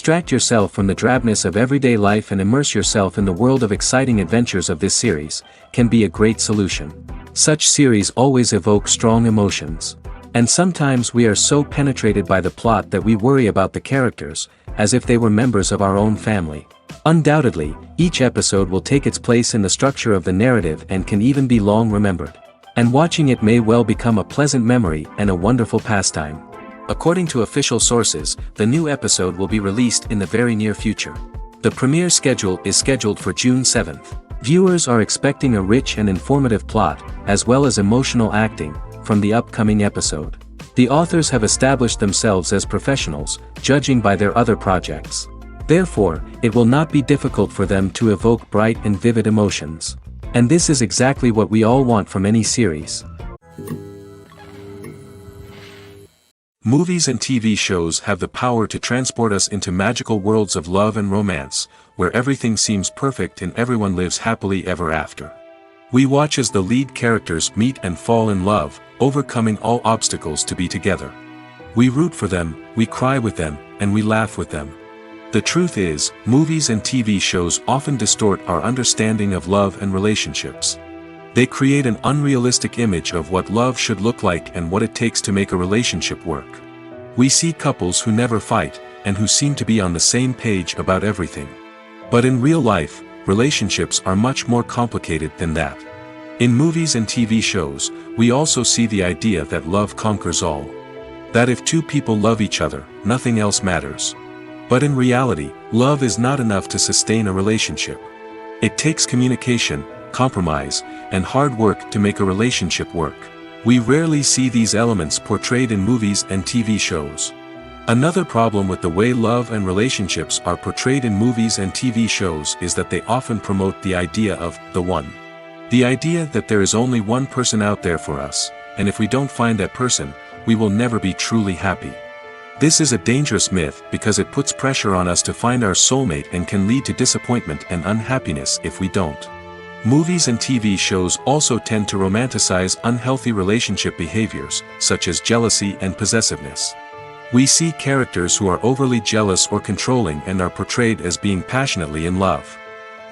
Distract yourself from the drabness of everyday life and immerse yourself in the world of exciting adventures of this series, can be a great solution. Such series always evoke strong emotions. And sometimes we are so penetrated by the plot that we worry about the characters, as if they were members of our own family. Undoubtedly, each episode will take its place in the structure of the narrative and can even be long remembered. And watching it may well become a pleasant memory and a wonderful pastime. According to official sources, the new episode will be released in the very near future. The premiere schedule is scheduled for June 7th. Viewers are expecting a rich and informative plot, as well as emotional acting, from the upcoming episode. The authors have established themselves as professionals, judging by their other projects. Therefore, it will not be difficult for them to evoke bright and vivid emotions. And this is exactly what we all want from any series. Movies and TV shows have the power to transport us into magical worlds of love and romance, where everything seems perfect and everyone lives happily ever after. We watch as the lead characters meet and fall in love, overcoming all obstacles to be together. We root for them, we cry with them, and we laugh with them. The truth is, movies and TV shows often distort our understanding of love and relationships. They create an unrealistic image of what love should look like and what it takes to make a relationship work. We see couples who never fight, and who seem to be on the same page about everything. But in real life, relationships are much more complicated than that. In movies and TV shows, we also see the idea that love conquers all. That if two people love each other, nothing else matters. But in reality, love is not enough to sustain a relationship. It takes communication, compromise, and hard work to make a relationship work. We rarely see these elements portrayed in movies and TV shows. Another problem with the way love and relationships are portrayed in movies and TV shows is that they often promote the idea of the one. The idea that there is only one person out there for us, and if we don't find that person, we will never be truly happy. This is a dangerous myth because it puts pressure on us to find our soulmate and can lead to disappointment and unhappiness if we don't. Movies and TV shows also tend to romanticize unhealthy relationship behaviors, such as jealousy and possessiveness. We see characters who are overly jealous or controlling and are portrayed as being passionately in love.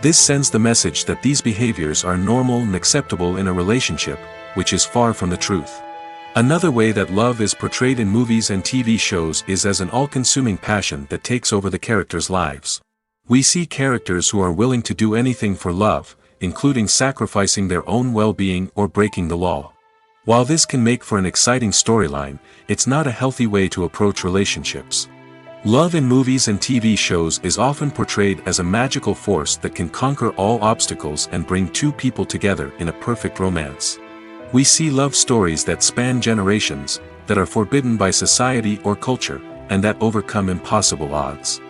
This sends the message that these behaviors are normal and acceptable in a relationship, which is far from the truth. Another way that love is portrayed in movies and TV shows is as an all-consuming passion that takes over the characters' lives. We see characters who are willing to do anything for love, including sacrificing their own well-being or breaking the law. While this can make for an exciting storyline, it's not a healthy way to approach relationships. Love in movies and TV shows is often portrayed as a magical force that can conquer all obstacles and bring two people together in a perfect romance. We see love stories that span generations, that are forbidden by society or culture, and that overcome impossible odds.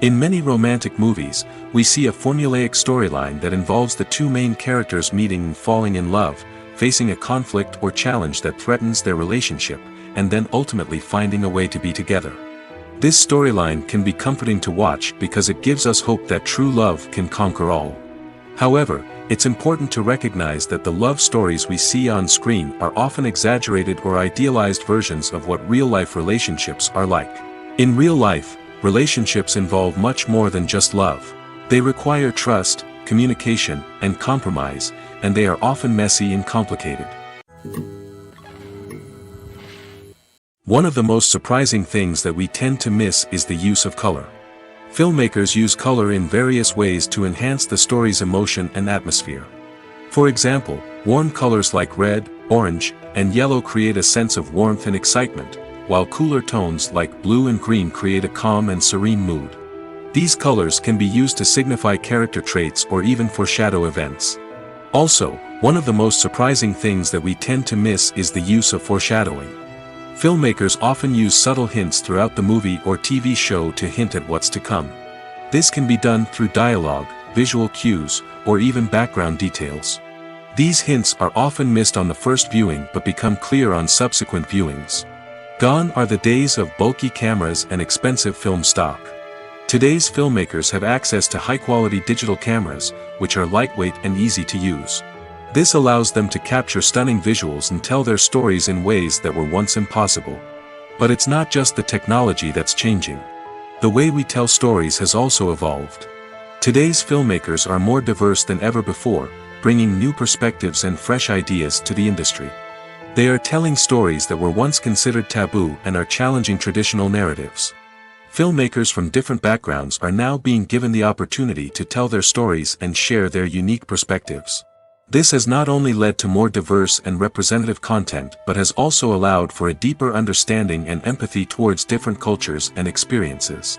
In many romantic movies, we see a formulaic storyline that involves the two main characters meeting and falling in love, facing a conflict or challenge that threatens their relationship, and then ultimately finding a way to be together. This storyline can be comforting to watch because it gives us hope that true love can conquer all. However, it's important to recognize that the love stories we see on screen are often exaggerated or idealized versions of what real-life relationships are like. In real life, relationships involve much more than just love. They require trust, communication, and compromise, and they are often messy and complicated. One of the most surprising things that we tend to miss is the use of color. Filmmakers use color in various ways to enhance the story's emotion and atmosphere. For example, warm colors like red, orange, and yellow create a sense of warmth and excitement, while cooler tones like blue and green create a calm and serene mood. These colors can be used to signify character traits or even foreshadow events. Also, one of the most surprising things that we tend to miss is the use of foreshadowing. Filmmakers often use subtle hints throughout the movie or TV show to hint at what's to come. This can be done through dialogue, visual cues, or even background details. These hints are often missed on the first viewing but become clear on subsequent viewings. Gone are the days of bulky cameras and expensive film stock. Today's filmmakers have access to high-quality digital cameras, which are lightweight and easy to use. This allows them to capture stunning visuals and tell their stories in ways that were once impossible. But it's not just the technology that's changing. The way we tell stories has also evolved. Today's filmmakers are more diverse than ever before, bringing new perspectives and fresh ideas to the industry. They are telling stories that were once considered taboo and are challenging traditional narratives. Filmmakers from different backgrounds are now being given the opportunity to tell their stories and share their unique perspectives. This has not only led to more diverse and representative content but has also allowed for a deeper understanding and empathy towards different cultures and experiences.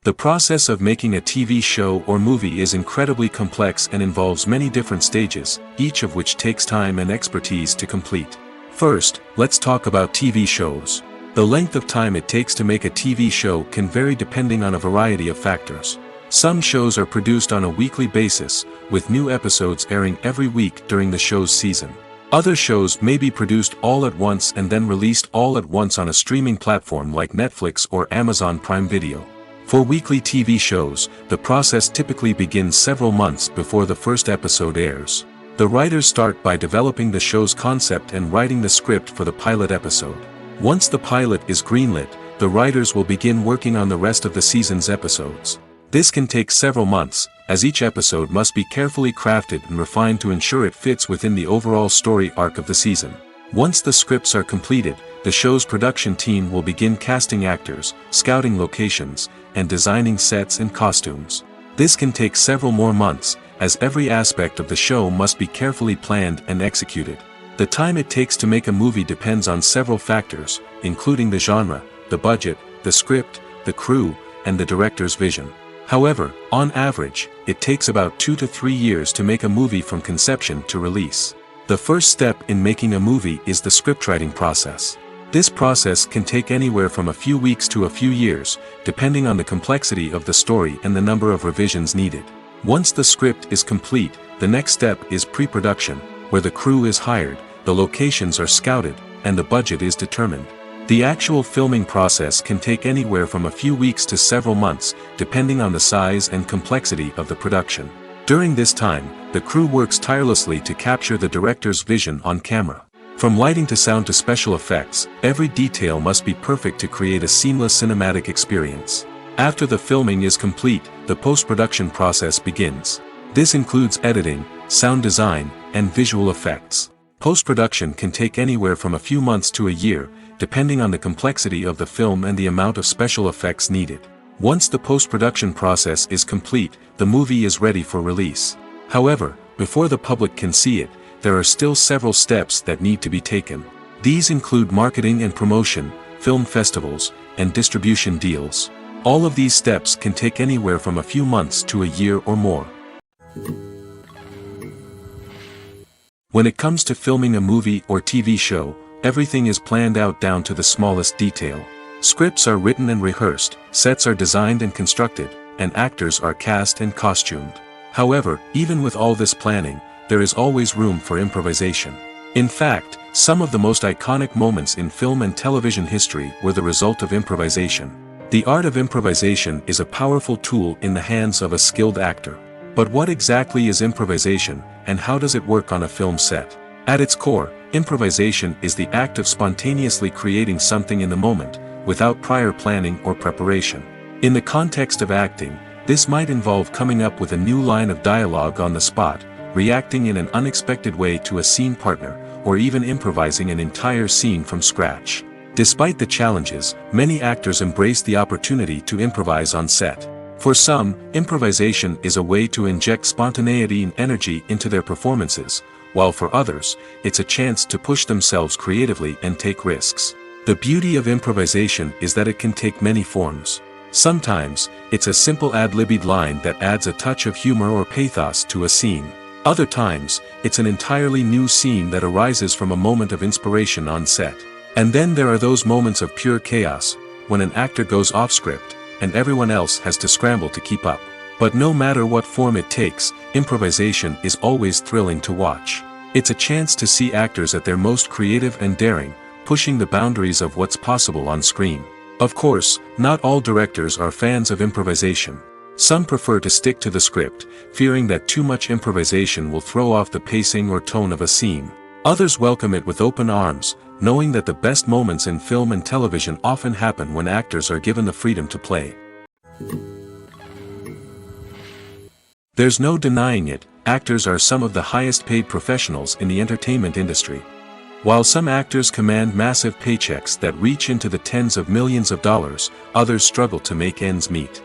The process of making a TV show or movie is incredibly complex and involves many different stages, each of which takes time and expertise to complete. First, let's talk about TV shows. The length of time it takes to make a TV show can vary depending on a variety of factors. Some shows are produced on a weekly basis, with new episodes airing every week during the show's season. Other shows may be produced all at once and then released all at once on a streaming platform like Netflix or Amazon Prime Video. For weekly TV shows, the process typically begins several months before the first episode airs. The writers start by developing the show's concept and writing the script for the pilot episode. Once the pilot is greenlit, the writers will begin working on the rest of the season's episodes. This can take several months, as each episode must be carefully crafted and refined to ensure it fits within the overall story arc of the season. Once the scripts are completed, the show's production team will begin casting actors, scouting locations, and designing sets and costumes. This can take several more months, as every aspect of the show must be carefully planned and executed. The time it takes to make a movie depends on several factors, including the genre, the budget, the script, the crew, and the director's vision. However, on average, it takes about 2 to 3 years to make a movie from conception to release. The first step in making a movie is the scriptwriting process. This process can take anywhere from a few weeks to a few years, depending on the complexity of the story and the number of revisions needed. Once the script is complete, the next step is pre-production, where the crew is hired, the locations are scouted, and the budget is determined. The actual filming process can take anywhere from a few weeks to several months, depending on the size and complexity of the production. During this time, the crew works tirelessly to capture the director's vision on camera. From lighting to sound to special effects, every detail must be perfect to create a seamless cinematic experience. After the filming is complete, the post-production process begins. This includes editing, sound design, and visual effects. Post-production can take anywhere from a few months to a year, depending on the complexity of the film and the amount of special effects needed. Once the post-production process is complete, the movie is ready for release. However, before the public can see it, there are still several steps that need to be taken. These include marketing and promotion, film festivals, and distribution deals. All of these steps can take anywhere from a few months to a year or more. When it comes to filming a movie or TV show, everything is planned out down to the smallest detail. Scripts are written and rehearsed, sets are designed and constructed, and actors are cast and costumed. However, even with all this planning, there is always room for improvisation. In fact, some of the most iconic moments in film and television history were the result of improvisation. The art of improvisation is a powerful tool in the hands of a skilled actor. But what exactly is improvisation, and how does it work on a film set? At its core, improvisation is the act of spontaneously creating something in the moment, without prior planning or preparation. In the context of acting, this might involve coming up with a new line of dialogue on the spot, reacting in an unexpected way to a scene partner, or even improvising an entire scene from scratch. Despite the challenges, many actors embrace the opportunity to improvise on set. For some, improvisation is a way to inject spontaneity and energy into their performances, while for others, it's a chance to push themselves creatively and take risks. The beauty of improvisation is that it can take many forms. Sometimes, it's a simple ad-libbed line that adds a touch of humor or pathos to a scene. Other times, it's an entirely new scene that arises from a moment of inspiration on set. And then there are those moments of pure chaos, when an actor goes off script, and everyone else has to scramble to keep up. But no matter what form it takes, improvisation is always thrilling to watch. It's a chance to see actors at their most creative and daring, pushing the boundaries of what's possible on screen. Of course, not all directors are fans of improvisation. Some prefer to stick to the script, fearing that too much improvisation will throw off the pacing or tone of a scene. Others welcome it with open arms, knowing that the best moments in film and television often happen when actors are given the freedom to play. There's no denying it, actors are some of the highest paid professionals in the entertainment industry. While some actors command massive paychecks that reach into the tens of millions of dollars, others struggle to make ends meet.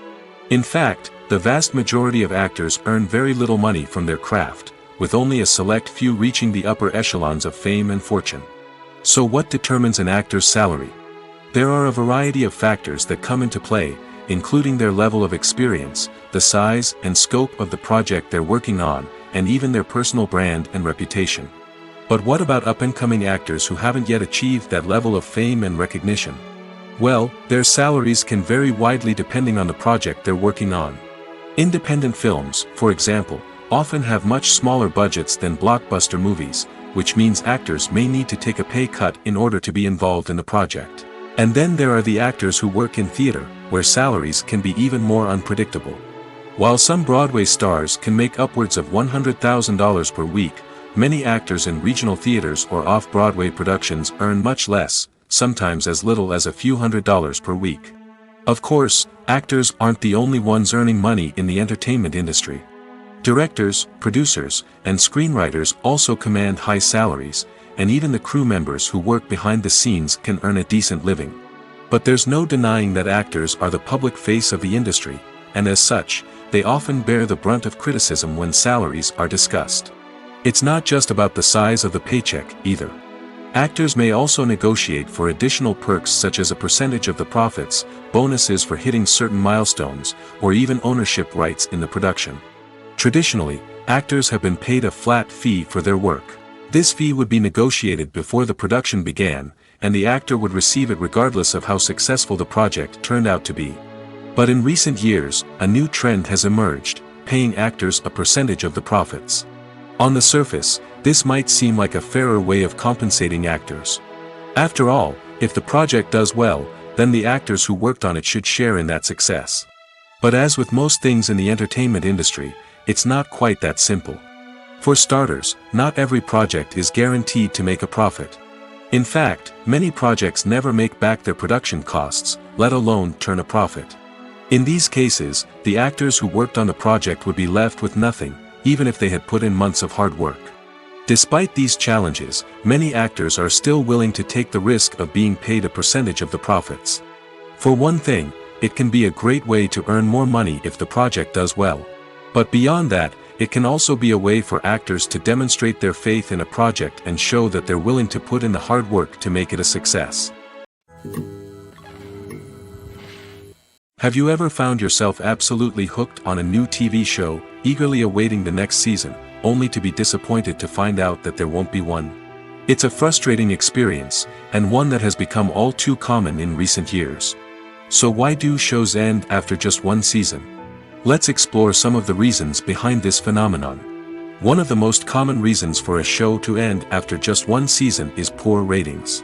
In fact, the vast majority of actors earn very little money from their craft, with only a select few reaching the upper echelons of fame and fortune. So what determines an actor's salary? There are a variety of factors that come into play, including their level of experience, the size and scope of the project they're working on, and even their personal brand and reputation. But what about up-and-coming actors who haven't yet achieved that level of fame and recognition? Well, their salaries can vary widely depending on the project they're working on. Independent films, for example, often have much smaller budgets than blockbuster movies, which means actors may need to take a pay cut in order to be involved in the project. And then there are the actors who work in theater, where salaries can be even more unpredictable. While some Broadway stars can make upwards of $100,000 per week, many actors in regional theaters or off-Broadway productions earn much less, sometimes as little as a few $100s per week. Of course, actors aren't the only ones earning money in the entertainment industry. Directors, producers, and screenwriters also command high salaries, and even the crew members who work behind the scenes can earn a decent living. But there's no denying that actors are the public face of the industry, and as such, they often bear the brunt of criticism when salaries are discussed. It's not just about the size of the paycheck, either. Actors may also negotiate for additional perks such as a percentage of the profits, bonuses for hitting certain milestones, or even ownership rights in the production. Traditionally, actors have been paid a flat fee for their work. This fee would be negotiated before the production began, and the actor would receive it regardless of how successful the project turned out to be. But in recent years, a new trend has emerged, paying actors a percentage of the profits. On the surface, this might seem like a fairer way of compensating actors. After all, if the project does well, then the actors who worked on it should share in that success. But as with most things in the entertainment industry, it's not quite that simple. For starters, not every project is guaranteed to make a profit. In fact, many projects never make back their production costs, let alone turn a profit. In these cases, the actors who worked on the project would be left with nothing, even if they had put in months of hard work. Despite these challenges, many actors are still willing to take the risk of being paid a percentage of the profits. For one thing, it can be a great way to earn more money if the project does well. But beyond that, it can also be a way for actors to demonstrate their faith in a project and show that they're willing to put in the hard work to make it a success. Have you ever found yourself absolutely hooked on a new TV show, eagerly awaiting the next season, only to be disappointed to find out that there won't be one? It's a frustrating experience, and one that has become all too common in recent years. So why do shows end after just one season? Let's explore some of the reasons behind this phenomenon. One of the most common reasons for a show to end after just one season is poor ratings.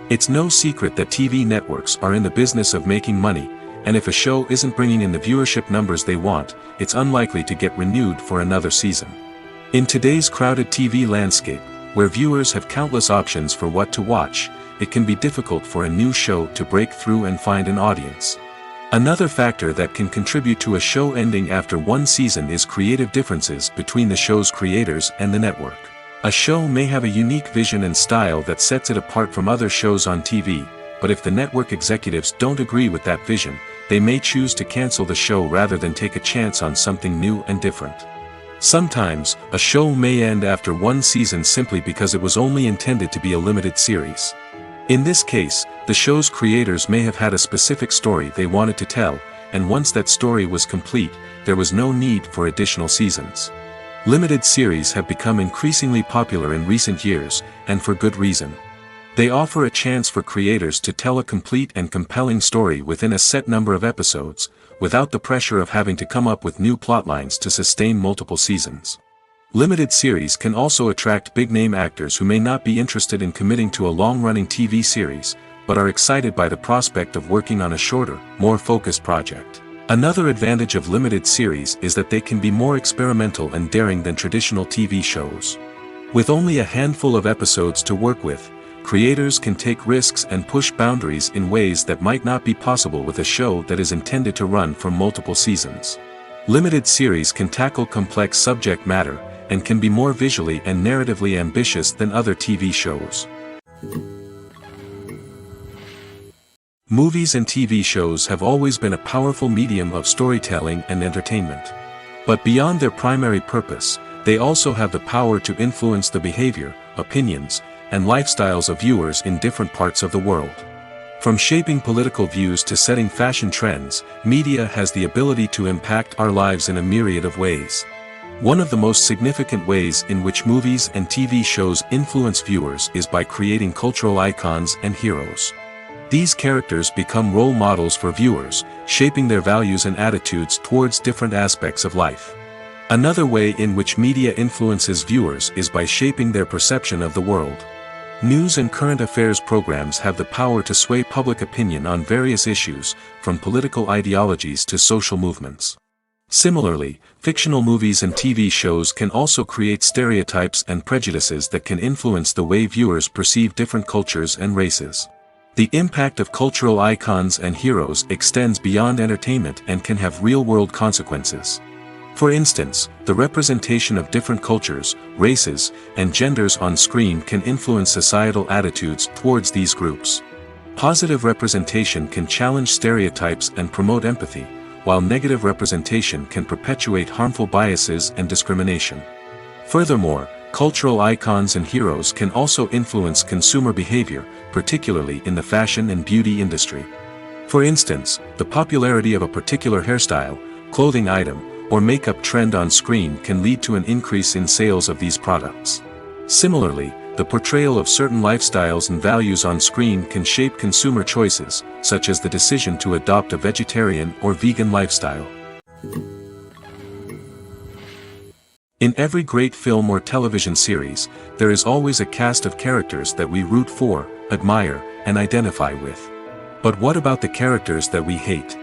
It's no secret that TV networks are in the business of making money, and if a show isn't bringing in the viewership numbers they want, it's unlikely to get renewed for another season. In today's crowded TV landscape, where viewers have countless options for what to watch, it can be difficult for a new show to break through and find an audience. Another factor that can contribute to a show ending after one season is creative differences between the show's creators and the network. A show may have a unique vision and style that sets it apart from other shows on TV, but if the network executives don't agree with that vision, they may choose to cancel the show rather than take a chance on something new and different. Sometimes, a show may end after one season simply because it was only intended to be a limited series. In this case, the show's creators may have had a specific story they wanted to tell, and once that story was complete, there was no need for additional seasons. Limited series have become increasingly popular in recent years, and for good reason. They offer a chance for creators to tell a complete and compelling story within a set number of episodes, without the pressure of having to come up with new plotlines to sustain multiple seasons. Limited series can also attract big-name actors who may not be interested in committing to a long-running TV series, but are excited by the prospect of working on a shorter, more focused project. Another advantage of limited series is that they can be more experimental and daring than traditional TV shows. With only a handful of episodes to work with, creators can take risks and push boundaries in ways that might not be possible with a show that is intended to run for multiple seasons. Limited series can tackle complex subject matter, and can be more visually and narratively ambitious than other TV shows. Movies and TV shows have always been a powerful medium of storytelling and entertainment. But beyond their primary purpose, they also have the power to influence the behavior, opinions, and lifestyles of viewers in different parts of the world. From shaping political views to setting fashion trends, media has the ability to impact our lives in a myriad of ways. One of the most significant ways in which movies and TV shows influence viewers is by creating cultural icons and heroes. These characters become role models for viewers, shaping their values and attitudes towards different aspects of life. Another way in which media influences viewers is by shaping their perception of the world. News and current affairs programs have the power to sway public opinion on various issues, from political ideologies to social movements. Similarly, fictional movies and TV shows can also create stereotypes and prejudices that can influence the way viewers perceive different cultures and races. The impact of cultural icons and heroes extends beyond entertainment and can have real-world consequences. For instance, the representation of different cultures, races, and genders on screen can influence societal attitudes towards these groups. Positive representation can challenge stereotypes and promote empathy, while negative representation can perpetuate harmful biases and discrimination. Furthermore, cultural icons and heroes can also influence consumer behavior, particularly in the fashion and beauty industry. For instance, the popularity of a particular hairstyle, clothing item, or makeup trend on screen can lead to an increase in sales of these products. Similarly, the portrayal of certain lifestyles and values on screen can shape consumer choices, such as the decision to adopt a vegetarian or vegan lifestyle. In every great film or television series, there is always a cast of characters that we root for, admire, and identify with. But what about the characters that we hate?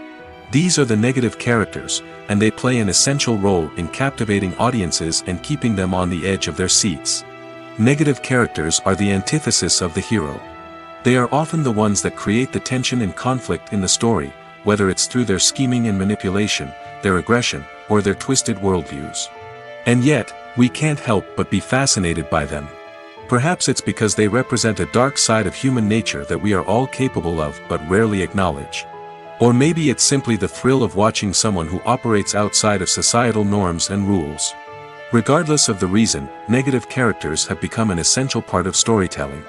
These are the negative characters, and they play an essential role in captivating audiences and keeping them on the edge of their seats. Negative characters are the antithesis of the hero. They are often the ones that create the tension and conflict in the story, whether it's through their scheming and manipulation, their aggression, or their twisted worldviews. And yet, we can't help but be fascinated by them. Perhaps it's because they represent a dark side of human nature that we are all capable of but rarely acknowledge. Or maybe it's simply the thrill of watching someone who operates outside of societal norms and rules. Regardless of the reason, negative characters have become an essential part of storytelling.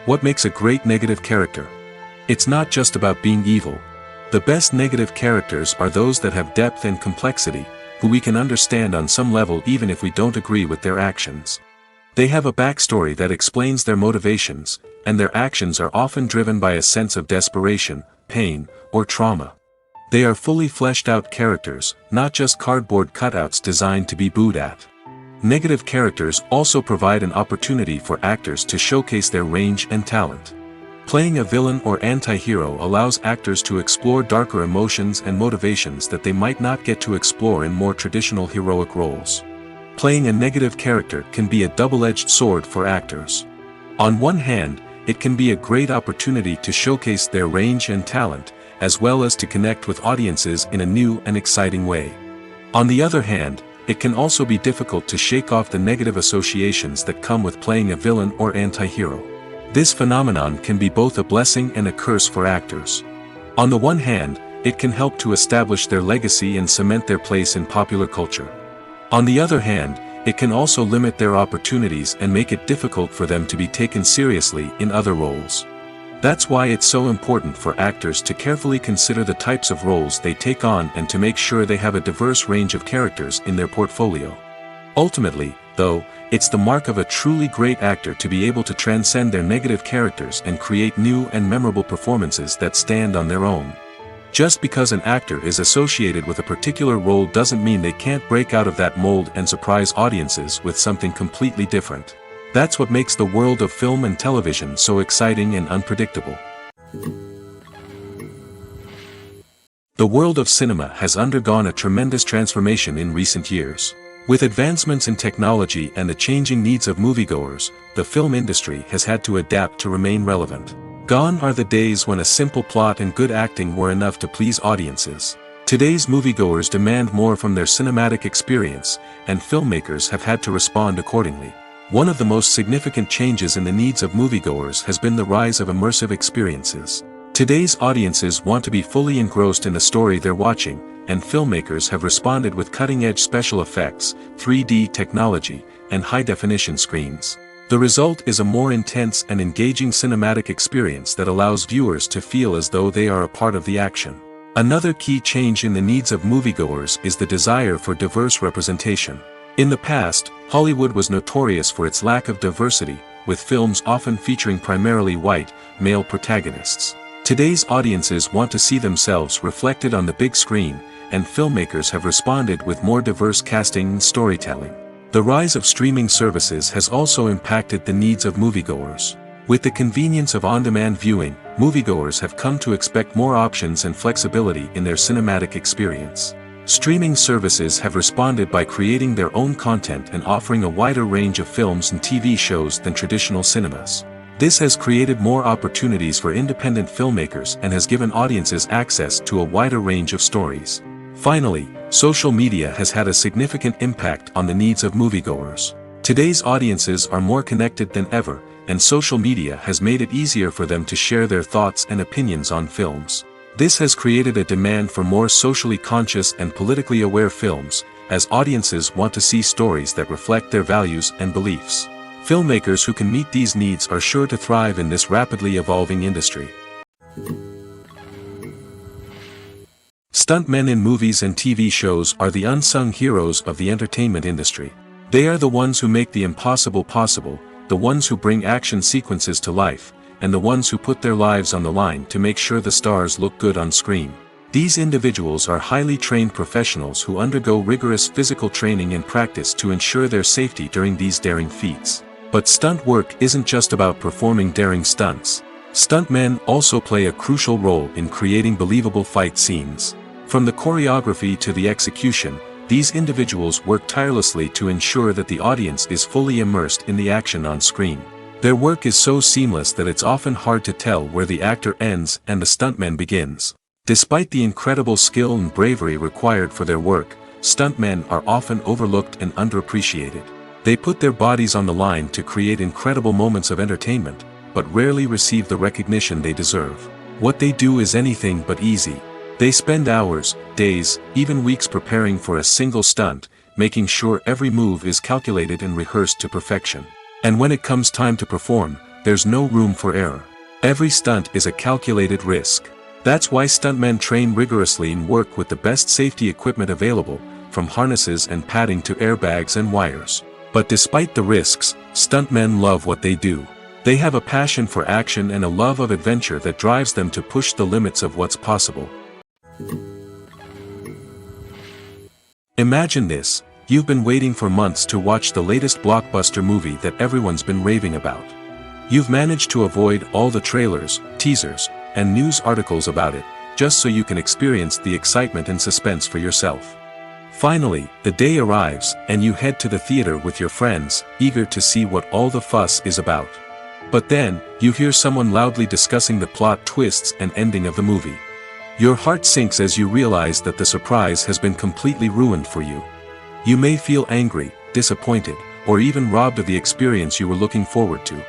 What makes a great negative character? It's not just about being evil. The best negative characters are those that have depth and complexity, who we can understand on some level even if we don't agree with their actions. They have a backstory that explains their motivations, and their actions are often driven by a sense of desperation, pain, or trauma. They are fully fleshed out characters, not just cardboard cutouts designed to be booed at. Negative characters also provide an opportunity for actors to showcase their range and talent. Playing a villain or anti-hero allows actors to explore darker emotions and motivations that they might not get to explore in more traditional heroic roles. Playing a negative character can be a double-edged sword for actors. On one hand, it can be a great opportunity to showcase their range and talent, as well as to connect with audiences in a new and exciting way. On the other hand, it can also be difficult to shake off the negative associations that come with playing a villain or anti-hero. This phenomenon can be both a blessing and a curse for actors. On the one hand, it can help to establish their legacy and cement their place in popular culture. On the other hand, it can also limit their opportunities and make it difficult for them to be taken seriously in other roles. That's why it's so important for actors to carefully consider the types of roles they take on and to make sure they have a diverse range of characters in their portfolio. Ultimately, though, it's the mark of a truly great actor to be able to transcend their negative characters and create new and memorable performances that stand on their own. Just because an actor is associated with a particular role doesn't mean they can't break out of that mold and surprise audiences with something completely different. That's what makes the world of film and television so exciting and unpredictable. The world of cinema has undergone a tremendous transformation in recent years. With advancements in technology and the changing needs of moviegoers, the film industry has had to adapt to remain relevant. Gone are the days when a simple plot and good acting were enough to please audiences. Today's moviegoers demand more from their cinematic experience, and filmmakers have had to respond accordingly. One of the most significant changes in the needs of moviegoers has been the rise of immersive experiences. Today's audiences want to be fully engrossed in the story they're watching, and filmmakers have responded with cutting-edge special effects, 3D technology, and high-definition screens. The result is a more intense and engaging cinematic experience that allows viewers to feel as though they are a part of the action. Another key change in the needs of moviegoers is the desire for diverse representation. In the past, Hollywood was notorious for its lack of diversity, with films often featuring primarily white, male protagonists. Today's audiences want to see themselves reflected on the big screen, and filmmakers have responded with more diverse casting and storytelling. The rise of streaming services has also impacted the needs of moviegoers. With the convenience of on-demand viewing, moviegoers have come to expect more options and flexibility in their cinematic experience. Streaming services have responded by creating their own content and offering a wider range of films and TV shows than traditional cinemas. This has created more opportunities for independent filmmakers and has given audiences access to a wider range of stories. Finally, social media has had a significant impact on the needs of moviegoers. Today's audiences are more connected than ever, and social media has made it easier for them to share their thoughts and opinions on films. This has created a demand for more socially conscious and politically aware films, as audiences want to see stories that reflect their values and beliefs. Filmmakers who can meet these needs are sure to thrive in this rapidly evolving industry. Stuntmen in movies and TV shows are the unsung heroes of the entertainment industry. They are the ones who make the impossible possible, the ones who bring action sequences to life, and the ones who put their lives on the line to make sure the stars look good on screen. These individuals are highly trained professionals who undergo rigorous physical training and practice to ensure their safety during these daring feats. But stunt work isn't just about performing daring stunts. Stuntmen also play a crucial role in creating believable fight scenes. From the choreography to the execution, these individuals work tirelessly to ensure that the audience is fully immersed in the action on screen. Their work is so seamless that it's often hard to tell where the actor ends and the stuntman begins. Despite the incredible skill and bravery required for their work, stuntmen are often overlooked and underappreciated. They put their bodies on the line to create incredible moments of entertainment, but rarely receive the recognition they deserve. What they do is anything but easy. They spend hours, days, even weeks preparing for a single stunt, making sure every move is calculated and rehearsed to perfection. And when it comes time to perform, there's no room for error. Every stunt is a calculated risk. That's why stuntmen train rigorously and work with the best safety equipment available, from harnesses and padding to airbags and wires. But despite the risks, stuntmen love what they do. They have a passion for action and a love of adventure that drives them to push the limits of what's possible. Imagine this. You've been waiting for months to watch the latest blockbuster movie that everyone's been raving about. You've managed to avoid all the trailers, teasers, and news articles about it, just so you can experience the excitement and suspense for yourself. Finally, the day arrives, and you head to the theater with your friends, eager to see what all the fuss is about. But then, you hear someone loudly discussing the plot twists and ending of the movie. Your heart sinks as you realize that the surprise has been completely ruined for you. You may feel angry, disappointed, or even robbed of the experience you were looking forward to.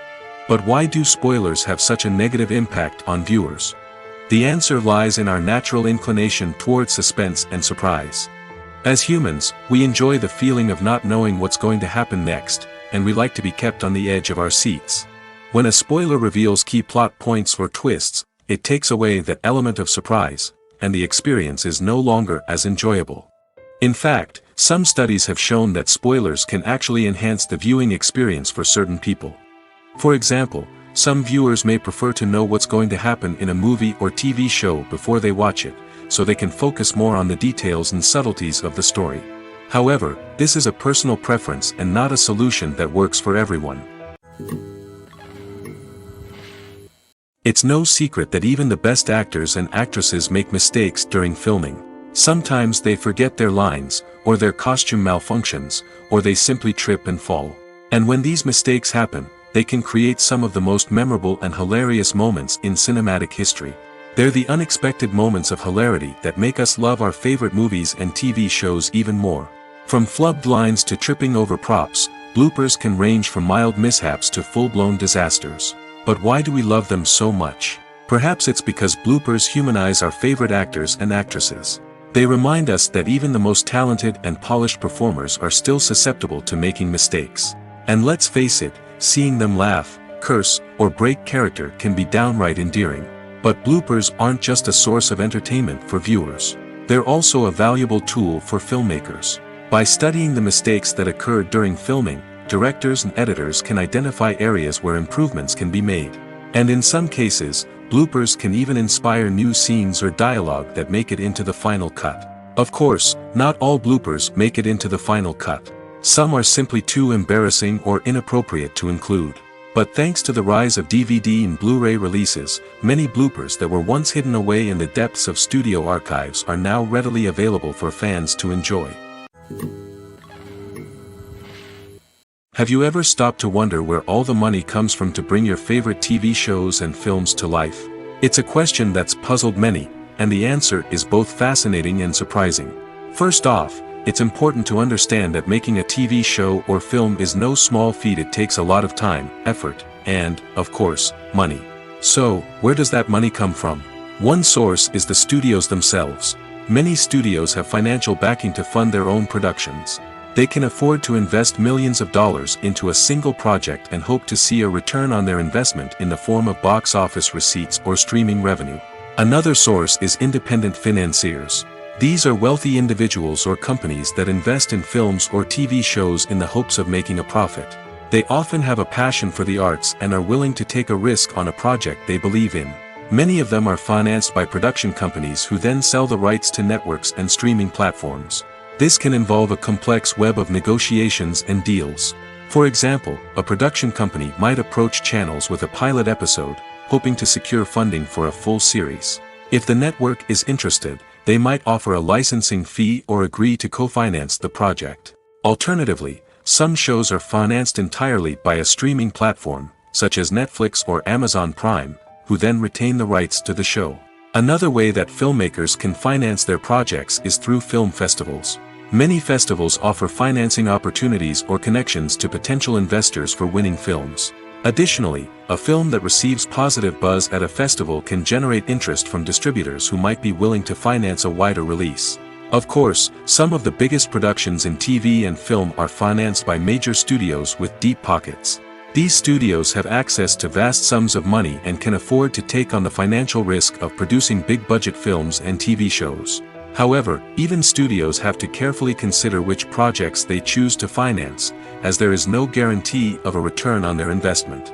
But why do spoilers have such a negative impact on viewers? The answer lies in our natural inclination toward suspense and surprise. As humans, we enjoy the feeling of not knowing what's going to happen next, and we like to be kept on the edge of our seats. When a spoiler reveals key plot points or twists, it takes away that element of surprise, and the experience is no longer as enjoyable. In fact, some studies have shown that spoilers can actually enhance the viewing experience for certain people. For example, some viewers may prefer to know what's going to happen in a movie or TV show before they watch it, so they can focus more on the details and subtleties of the story. However, this is a personal preference and not a solution that works for everyone. It's no secret that even the best actors and actresses make mistakes during filming. Sometimes they forget their lines, or their costume malfunctions, or they simply trip and fall. And when these mistakes happen, they can create some of the most memorable and hilarious moments in cinematic history. They're the unexpected moments of hilarity that make us love our favorite movies and TV shows even more. From flubbed lines to tripping over props, bloopers can range from mild mishaps to full-blown disasters. But why do we love them so much? Perhaps it's because bloopers humanize our favorite actors and actresses. They remind us that even the most talented and polished performers are still susceptible to making mistakes. And let's face it, seeing them laugh, curse, or break character can be downright endearing. But bloopers aren't just a source of entertainment for viewers. They're also a valuable tool for filmmakers. By studying the mistakes that occurred during filming, directors and editors can identify areas where improvements can be made. And in some cases, bloopers can even inspire new scenes or dialogue that make it into the final cut. Of course, not all bloopers make it into the final cut. Some are simply too embarrassing or inappropriate to include. But thanks to the rise of DVD and Blu-ray releases, many bloopers that were once hidden away in the depths of studio archives are now readily available for fans to enjoy. Have you ever stopped to wonder where all the money comes from to bring your favorite TV shows and films to life? It's a question that's puzzled many, and the answer is both fascinating and surprising. First off, it's important to understand that making a TV show or film is no small feat. It takes a lot of time, effort, and, of course, money. So, where does that money come from? One source is the studios themselves. Many studios have financial backing to fund their own productions. They can afford to invest millions of dollars into a single project and hope to see a return on their investment in the form of box office receipts or streaming revenue. Another source is independent financiers. These are wealthy individuals or companies that invest in films or TV shows in the hopes of making a profit. They often have a passion for the arts and are willing to take a risk on a project they believe in. Many of them are financed by production companies who then sell the rights to networks and streaming platforms. This can involve a complex web of negotiations and deals. For example, a production company might approach channels with a pilot episode, hoping to secure funding for a full series. If the network is interested, they might offer a licensing fee or agree to co-finance the project. Alternatively, some shows are financed entirely by a streaming platform, such as Netflix or Amazon Prime, who then retain the rights to the show. Another way that filmmakers can finance their projects is through film festivals. Many festivals offer financing opportunities or connections to potential investors for winning films. Additionally, a film that receives positive buzz at a festival can generate interest from distributors who might be willing to finance a wider release. Of course, some of the biggest productions in TV and film are financed by major studios with deep pockets. These studios have access to vast sums of money and can afford to take on the financial risk of producing big-budget films and TV shows. However, even studios have to carefully consider which projects they choose to finance, as there is no guarantee of a return on their investment.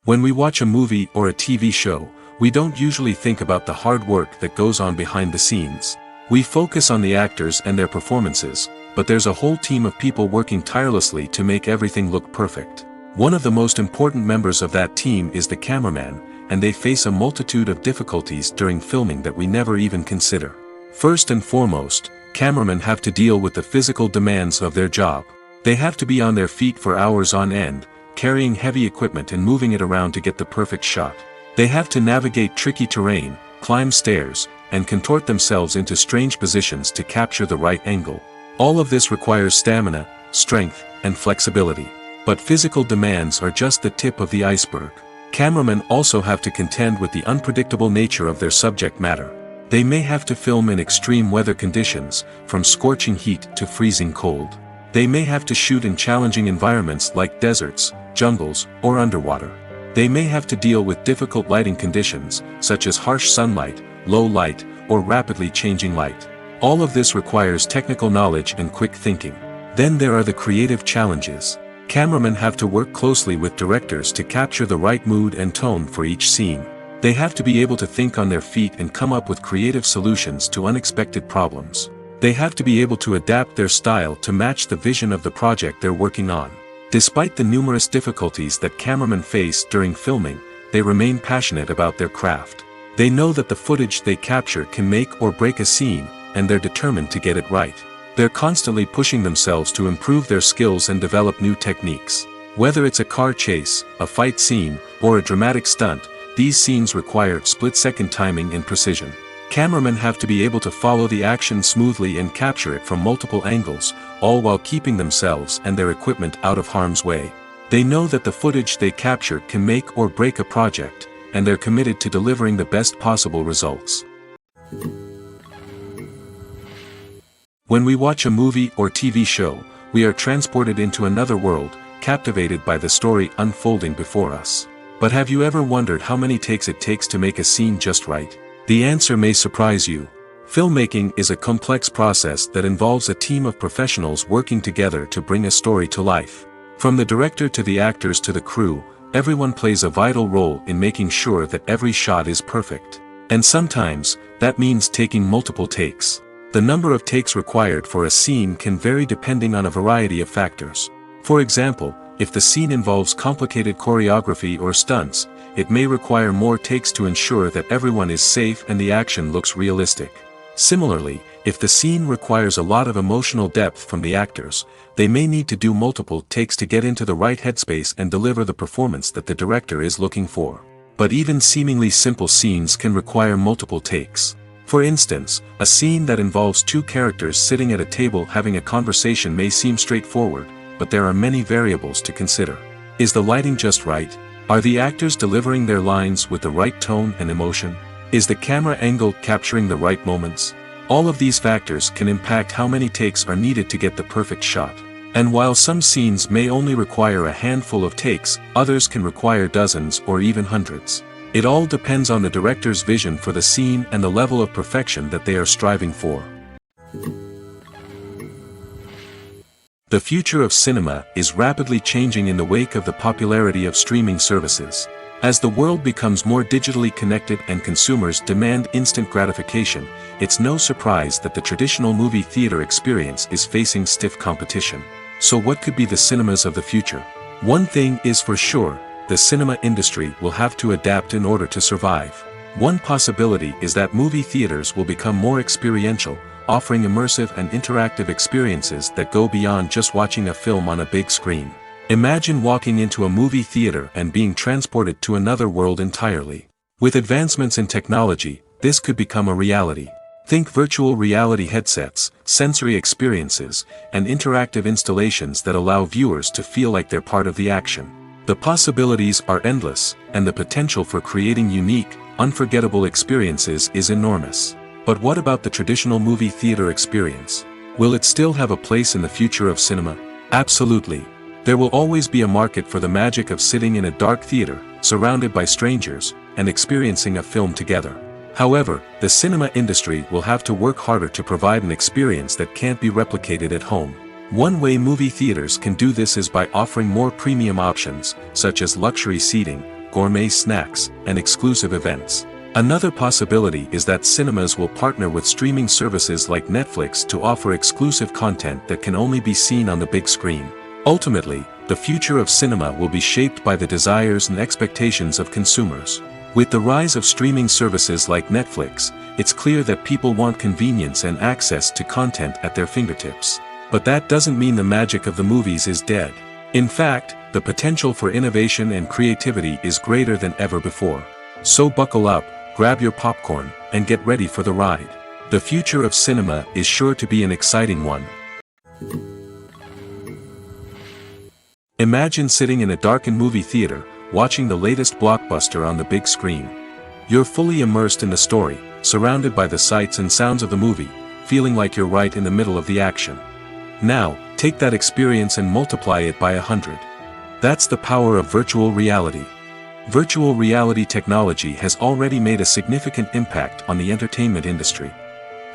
When we watch a movie or a TV show, we don't usually think about the hard work that goes on behind the scenes. We focus on the actors and their performances, but there's a whole team of people working tirelessly to make everything look perfect. One of the most important members of that team is the cameraman, and they face a multitude of difficulties during filming that we never even consider. First and foremost, cameramen have to deal with the physical demands of their job. They have to be on their feet for hours on end, carrying heavy equipment and moving it around to get the perfect shot. They have to navigate tricky terrain, climb stairs, and contort themselves into strange positions to capture the right angle. All of this requires stamina, strength, and flexibility. But physical demands are just the tip of the iceberg. Cameramen also have to contend with the unpredictable nature of their subject matter. They may have to film in extreme weather conditions, from scorching heat to freezing cold. They may have to shoot in challenging environments like deserts, jungles, or underwater. They may have to deal with difficult lighting conditions, such as harsh sunlight, low light, or rapidly changing light. All of this requires technical knowledge and quick thinking. Then there are the creative challenges. Cameramen have to work closely with directors to capture the right mood and tone for each scene. They have to be able to think on their feet and come up with creative solutions to unexpected problems. They have to be able to adapt their style to match the vision of the project they're working on. Despite the numerous difficulties that cameramen face during filming, they remain passionate about their craft. They know that the footage they capture can make or break a scene, and they're determined to get it right. They're constantly pushing themselves to improve their skills and develop new techniques. Whether it's a car chase, a fight scene, or a dramatic stunt, these scenes require split-second timing and precision. Cameramen have to be able to follow the action smoothly and capture it from multiple angles, all while keeping themselves and their equipment out of harm's way. They know that the footage they capture can make or break a project, and they're committed to delivering the best possible results. When we watch a movie or TV show, we are transported into another world, captivated by the story unfolding before us. But have you ever wondered how many takes it takes to make a scene just right? The answer may surprise you. Filmmaking is a complex process that involves a team of professionals working together to bring a story to life. From the director to the actors to the crew, everyone plays a vital role in making sure that every shot is perfect. And sometimes, that means taking multiple takes. The number of takes required for a scene can vary depending on a variety of factors. For example, if the scene involves complicated choreography or stunts, it may require more takes to ensure that everyone is safe and the action looks realistic. Similarly, if the scene requires a lot of emotional depth from the actors, they may need to do multiple takes to get into the right headspace and deliver the performance that the director is looking for. But even seemingly simple scenes can require multiple takes. For instance, a scene that involves two characters sitting at a table having a conversation may seem straightforward, but there are many variables to consider. Is the lighting just right? Are the actors delivering their lines with the right tone and emotion? Is the camera angle capturing the right moments? All of these factors can impact how many takes are needed to get the perfect shot. And while some scenes may only require a handful of takes, others can require dozens or even hundreds. It all depends on the director's vision for the scene and the level of perfection that they are striving for. The future of cinema is rapidly changing in the wake of the popularity of streaming services. As the world becomes more digitally connected and consumers demand instant gratification, it's no surprise that the traditional movie theater experience is facing stiff competition. So what could be the cinemas of the future? One thing is for sure, the cinema industry will have to adapt in order to survive. One possibility is that movie theaters will become more experiential, offering immersive and interactive experiences that go beyond just watching a film on a big screen. Imagine walking into a movie theater and being transported to another world entirely. With advancements in technology, this could become a reality. Think virtual reality headsets, sensory experiences, and interactive installations that allow viewers to feel like they're part of the action. The possibilities are endless, and the potential for creating unique, unforgettable experiences is enormous. But what about the traditional movie theater experience? Will it still have a place in the future of cinema? Absolutely. There will always be a market for the magic of sitting in a dark theater, surrounded by strangers, and experiencing a film together. However, the cinema industry will have to work harder to provide an experience that can't be replicated at home. One way movie theaters can do this is by offering more premium options, such as luxury seating, gourmet snacks, and exclusive events. Another possibility is that cinemas will partner with streaming services like Netflix to offer exclusive content that can only be seen on the big screen. Ultimately, the future of cinema will be shaped by the desires and expectations of consumers. With the rise of streaming services like Netflix, it's clear that people want convenience and access to content at their fingertips. But that doesn't mean the magic of the movies is dead. In fact, the potential for innovation and creativity is greater than ever before. So buckle up, grab your popcorn, and get ready for the ride. The future of cinema is sure to be an exciting one. Imagine sitting in a darkened movie theater, watching the latest blockbuster on the big screen. You're fully immersed in the story, surrounded by the sights and sounds of the movie, feeling like you're right in the middle of the action. Now, take that experience and multiply it by 100. That's the power of virtual reality. Virtual reality technology has already made a significant impact on the entertainment industry.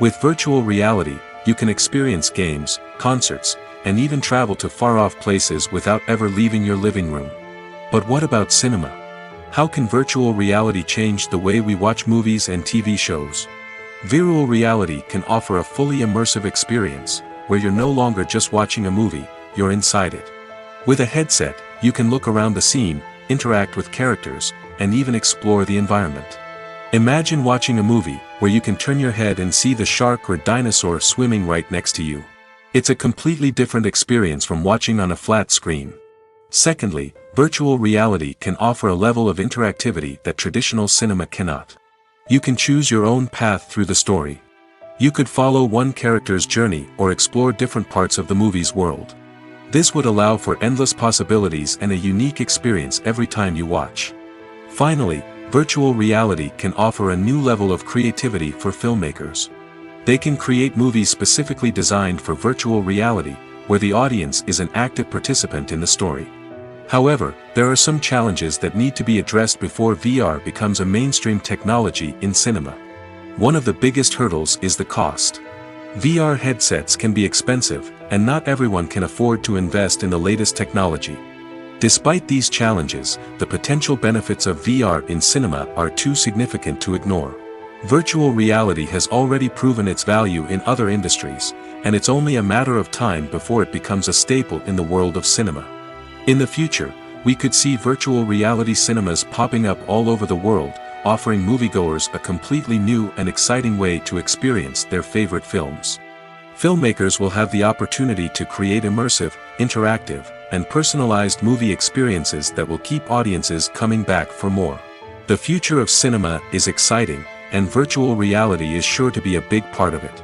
With virtual reality, you can experience games, concerts, and even travel to far-off places without ever leaving your living room. But what about cinema? How can virtual reality change the way we watch movies and TV shows? Virtual reality can offer a fully immersive experience, where you're no longer just watching a movie, you're inside it. With a headset, you can look around the scene, interact with characters, and even explore the environment. Imagine watching a movie where you can turn your head and see the shark or dinosaur swimming right next to you. It's a completely different experience from watching on a flat screen. Secondly, virtual reality can offer a level of interactivity that traditional cinema cannot. You can choose your own path through the story. You could follow one character's journey or explore different parts of the movie's world. This would allow for endless possibilities and a unique experience every time you watch. Finally, virtual reality can offer a new level of creativity for filmmakers. They can create movies specifically designed for virtual reality, where the audience is an active participant in the story. However, there are some challenges that need to be addressed before VR becomes a mainstream technology in cinema. One of the biggest hurdles is the cost. VR headsets can be expensive, and not everyone can afford to invest in the latest technology. Despite these challenges, the potential benefits of VR in cinema are too significant to ignore. Virtual reality has already proven its value in other industries, and it's only a matter of time before it becomes a staple in the world of cinema. In the future, we could see virtual reality cinemas popping up all over the world, offering moviegoers a completely new and exciting way to experience their favorite films. Filmmakers will have the opportunity to create immersive, interactive, and personalized movie experiences that will keep audiences coming back for more. The future of cinema is exciting, and virtual reality is sure to be a big part of it.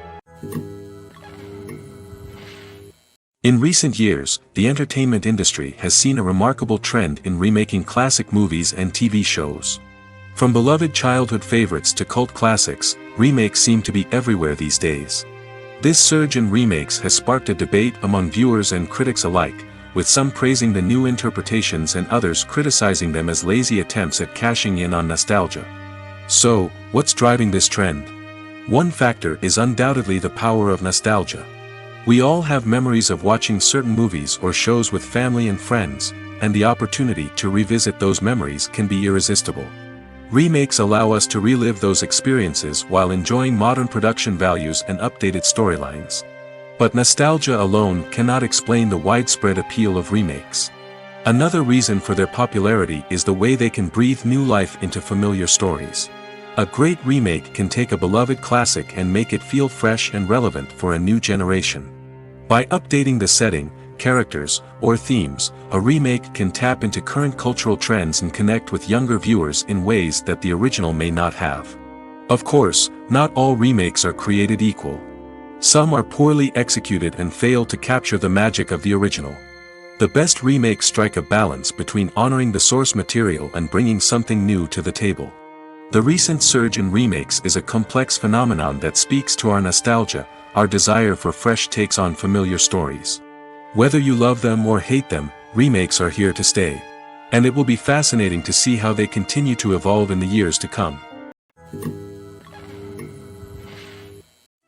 In recent years, the entertainment industry has seen a remarkable trend in remaking classic movies and TV shows. From beloved childhood favorites to cult classics, remakes seem to be everywhere these days. This surge in remakes has sparked a debate among viewers and critics alike, with some praising the new interpretations and others criticizing them as lazy attempts at cashing in on nostalgia. So, what's driving this trend? One factor is undoubtedly the power of nostalgia. We all have memories of watching certain movies or shows with family and friends, and the opportunity to revisit those memories can be irresistible. Remakes allow us to relive those experiences while enjoying modern production values and updated storylines. But nostalgia alone cannot explain the widespread appeal of remakes. Another reason for their popularity is the way they can breathe new life into familiar stories. A great remake can take a beloved classic and make it feel fresh and relevant for a new generation. By updating the setting, characters, or themes, a remake can tap into current cultural trends and connect with younger viewers in ways that the original may not have. Of course, not all remakes are created equal. Some are poorly executed and fail to capture the magic of the original. The best remakes strike a balance between honoring the source material and bringing something new to the table. The recent surge in remakes is a complex phenomenon that speaks to our nostalgia, our desire for fresh takes on familiar stories. Whether you love them or hate them, remakes are here to stay. And it will be fascinating to see how they continue to evolve in the years to come.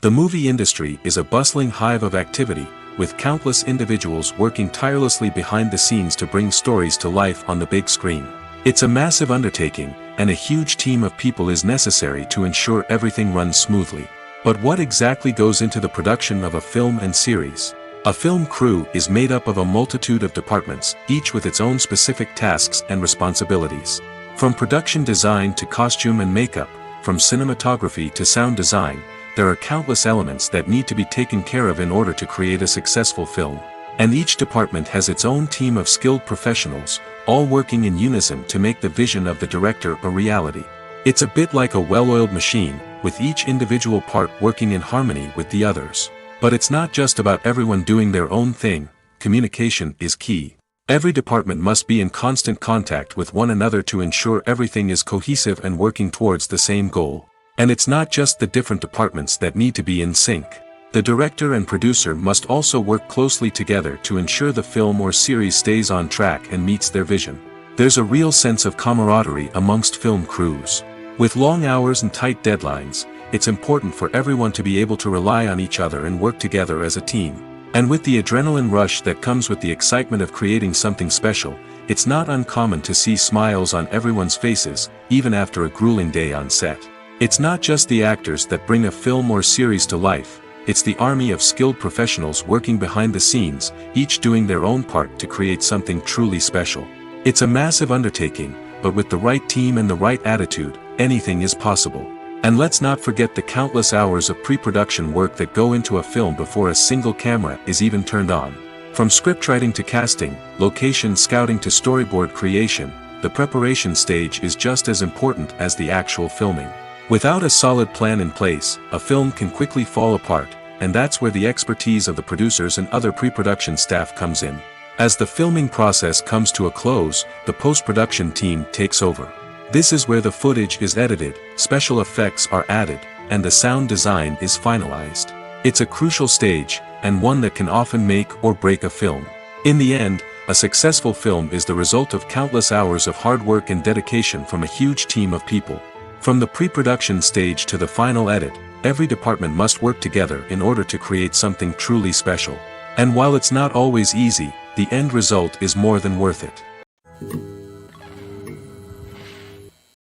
The movie industry is a bustling hive of activity, with countless individuals working tirelessly behind the scenes to bring stories to life on the big screen. It's a massive undertaking, and a huge team of people is necessary to ensure everything runs smoothly. But what exactly goes into the production of a film and series? A film crew is made up of a multitude of departments, each with its own specific tasks and responsibilities. From production design to costume and makeup, from cinematography to sound design, there are countless elements that need to be taken care of in order to create a successful film. And each department has its own team of skilled professionals, all working in unison to make the vision of the director a reality. It's a bit like a well-oiled machine, with each individual part working in harmony with the others. But it's not just about everyone doing their own thing. Communication is key. Every department must be in constant contact with one another to ensure everything is cohesive and working towards the same goal. And it's not just the different departments that need to be in sync. The director and producer must also work closely together to ensure the film or series stays on track and meets their vision. There's a real sense of camaraderie amongst film crews. With long hours and tight deadlines, it's important for everyone to be able to rely on each other and work together as a team. And with the adrenaline rush that comes with the excitement of creating something special, it's not uncommon to see smiles on everyone's faces, even after a grueling day on set. It's not just the actors that bring a film or series to life, it's the army of skilled professionals working behind the scenes, each doing their own part to create something truly special. It's a massive undertaking, but with the right team and the right attitude, anything is possible. And let's not forget the countless hours of pre-production work that go into a film before a single camera is even turned on. From scriptwriting to casting, location scouting to storyboard creation, the preparation stage is just as important as the actual filming. Without a solid plan in place, a film can quickly fall apart, and that's where the expertise of the producers and other pre-production staff comes in. As the filming process comes to a close, the post-production team takes over. This is where the footage is edited, special effects are added, and the sound design is finalized. It's a crucial stage, and one that can often make or break a film. In the end, a successful film is the result of countless hours of hard work and dedication from a huge team of people. From the pre-production stage to the final edit, every department must work together in order to create something truly special. And while it's not always easy, the end result is more than worth it.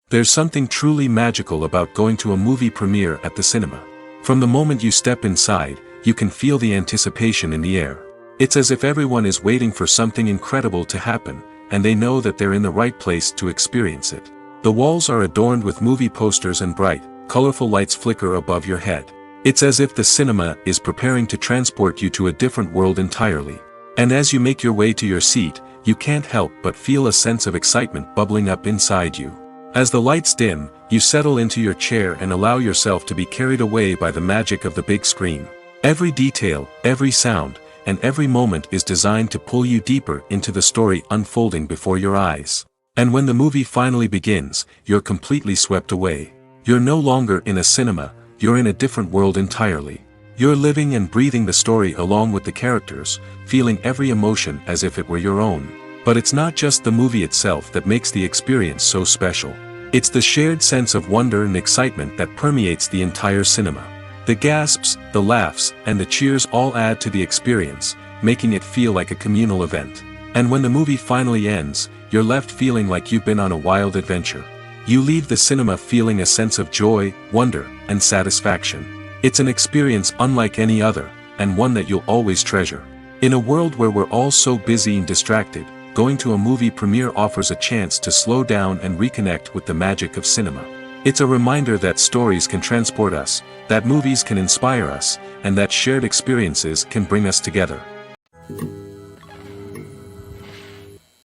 There's something truly magical about going to a movie premiere at the cinema. From the moment you step inside, you can feel the anticipation in the air. It's as if everyone is waiting for something incredible to happen, and they know that they're in the right place to experience it. The walls are adorned with movie posters and bright, colorful lights flicker above your head. It's as if the cinema is preparing to transport you to a different world entirely. And as you make your way to your seat, you can't help but feel a sense of excitement bubbling up inside you. As the lights dim, you settle into your chair and allow yourself to be carried away by the magic of the big screen. Every detail, every sound, and every moment is designed to pull you deeper into the story unfolding before your eyes. And when the movie finally begins, you're completely swept away. You're no longer in a cinema, you're in a different world entirely. You're living and breathing the story along with the characters, feeling every emotion as if it were your own. But it's not just the movie itself that makes the experience so special. It's the shared sense of wonder and excitement that permeates the entire cinema. The gasps, the laughs, and the cheers all add to the experience, making it feel like a communal event. And when the movie finally ends, you're left feeling like you've been on a wild adventure. You leave the cinema feeling a sense of joy, wonder, and satisfaction. It's an experience unlike any other, and one that you'll always treasure. In a world where we're all so busy and distracted, going to a movie premiere offers a chance to slow down and reconnect with the magic of cinema. It's a reminder that stories can transport us, that movies can inspire us, and that shared experiences can bring us together.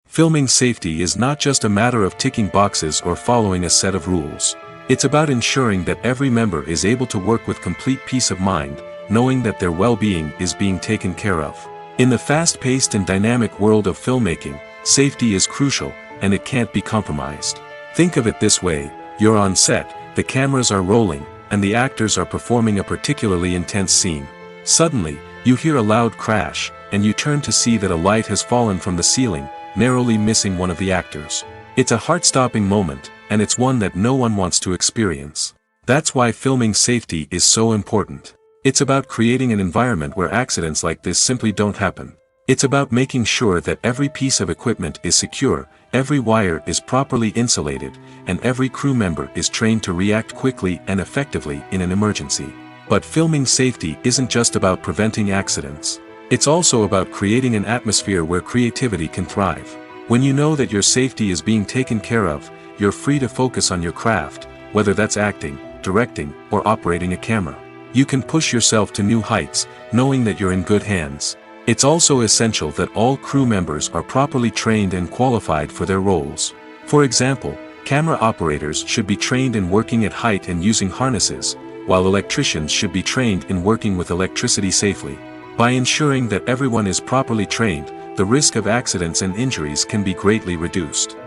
Filming safety is not just a matter of ticking boxes or following a set of rules. It's about ensuring that every member is able to work with complete peace of mind, knowing that their well-being is being taken care of. In the fast-paced and dynamic world of filmmaking, safety is crucial, and it can't be compromised. Think of it this way, you're on set, the cameras are rolling, and the actors are performing a particularly intense scene. Suddenly, you hear a loud crash, and you turn to see that a light has fallen from the ceiling, narrowly missing one of the actors. It's a heart-stopping moment, and it's one that no one wants to experience. That's why filming safety is so important. It's about creating an environment where accidents like this simply don't happen. It's about making sure that every piece of equipment is secure, every wire is properly insulated, and every crew member is trained to react quickly and effectively in an emergency. But filming safety isn't just about preventing accidents. It's also about creating an atmosphere where creativity can thrive. When you know that your safety is being taken care of, you're free to focus on your craft, whether that's acting, directing, or operating a camera. You can push yourself to new heights, knowing that you're in good hands. It's also essential that all crew members are properly trained and qualified for their roles. For example, camera operators should be trained in working at height and using harnesses, while electricians should be trained in working with electricity safely. By ensuring that everyone is properly trained, the risk of accidents and injuries can be greatly reduced.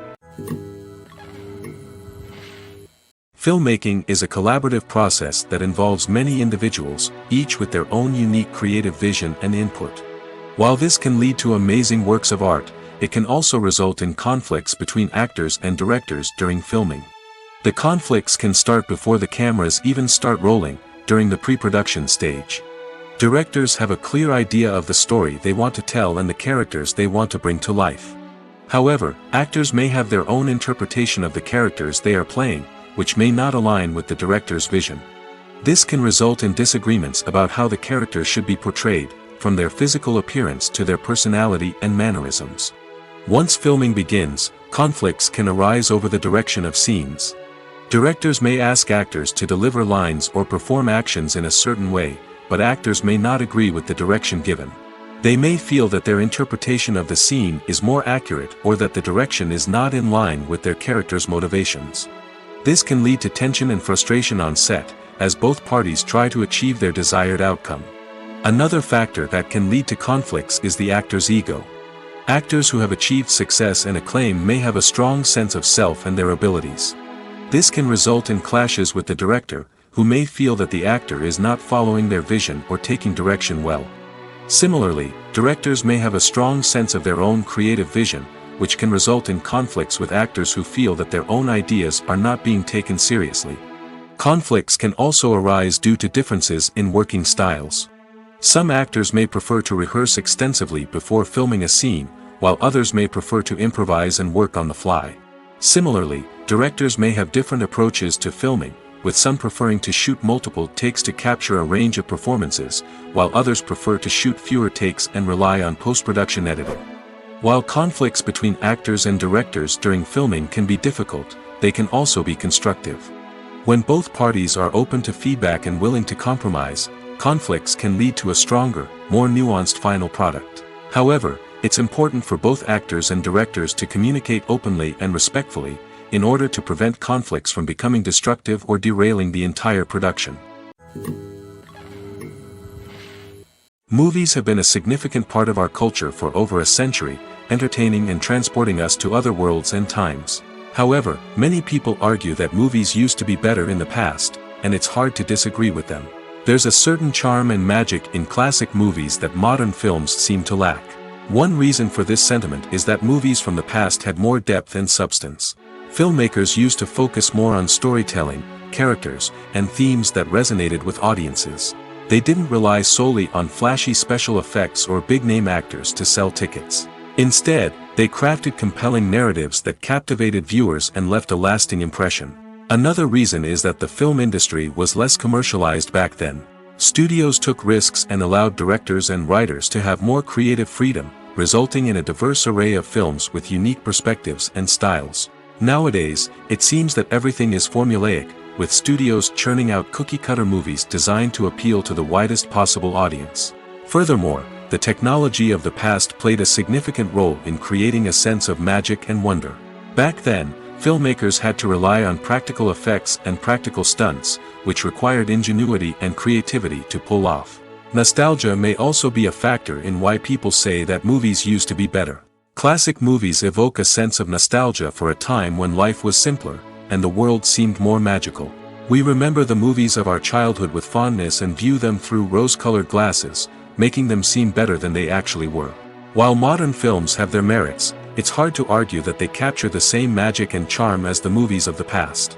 Filmmaking is a collaborative process that involves many individuals, each with their own unique creative vision and input. While this can lead to amazing works of art, it can also result in conflicts between actors and directors during filming. The conflicts can start before the cameras even start rolling, during the pre-production stage. Directors have a clear idea of the story they want to tell and the characters they want to bring to life. However, actors may have their own interpretation of the characters they are playing, which may not align with the director's vision. This can result in disagreements about how the characters should be portrayed, from their physical appearance to their personality and mannerisms. Once filming begins, conflicts can arise over the direction of scenes. Directors may ask actors to deliver lines or perform actions in a certain way, but actors may not agree with the direction given. They may feel that their interpretation of the scene is more accurate or that the direction is not in line with their character's motivations. This can lead to tension and frustration on set, as both parties try to achieve their desired outcome. Another factor that can lead to conflicts is the actor's ego. Actors who have achieved success and acclaim may have a strong sense of self and their abilities. This can result in clashes with the director, who may feel that the actor is not following their vision or taking direction well. Similarly, directors may have a strong sense of their own creative vision, which can result in conflicts with actors who feel that their own ideas are not being taken seriously. Conflicts can also arise due to differences in working styles. Some actors may prefer to rehearse extensively before filming a scene, while others may prefer to improvise and work on the fly. Similarly, directors may have different approaches to filming, with some preferring to shoot multiple takes to capture a range of performances, while others prefer to shoot fewer takes and rely on post-production editing. While conflicts between actors and directors during filming can be difficult, they can also be constructive. When both parties are open to feedback and willing to compromise, conflicts can lead to a stronger, more nuanced final product. However, it's important for both actors and directors to communicate openly and respectfully, in order to prevent conflicts from becoming destructive or derailing the entire production. Movies have been a significant part of our culture for over a century, entertaining and transporting us to other worlds and times. However, many people argue that movies used to be better in the past, and it's hard to disagree with them. There's a certain charm and magic in classic movies that modern films seem to lack. One reason for this sentiment is that movies from the past had more depth and substance. Filmmakers used to focus more on storytelling, characters, and themes that resonated with audiences. They didn't rely solely on flashy special effects or big-name actors to sell tickets. Instead, they crafted compelling narratives that captivated viewers and left a lasting impression. Another reason is that the film industry was less commercialized back then. Studios took risks and allowed directors and writers to have more creative freedom, resulting in a diverse array of films with unique perspectives and styles. Nowadays, it seems that everything is formulaic, with studios churning out cookie-cutter movies designed to appeal to the widest possible audience. Furthermore, the technology of the past played a significant role in creating a sense of magic and wonder. Back then, filmmakers had to rely on practical effects and practical stunts, which required ingenuity and creativity to pull off. Nostalgia may also be a factor in why people say that movies used to be better. Classic movies evoke a sense of nostalgia for a time when life was simpler, and the world seemed more magical. We remember the movies of our childhood with fondness and view them through rose-colored glasses, making them seem better than they actually were. While modern films have their merits, it's hard to argue that they capture the same magic and charm as the movies of the past.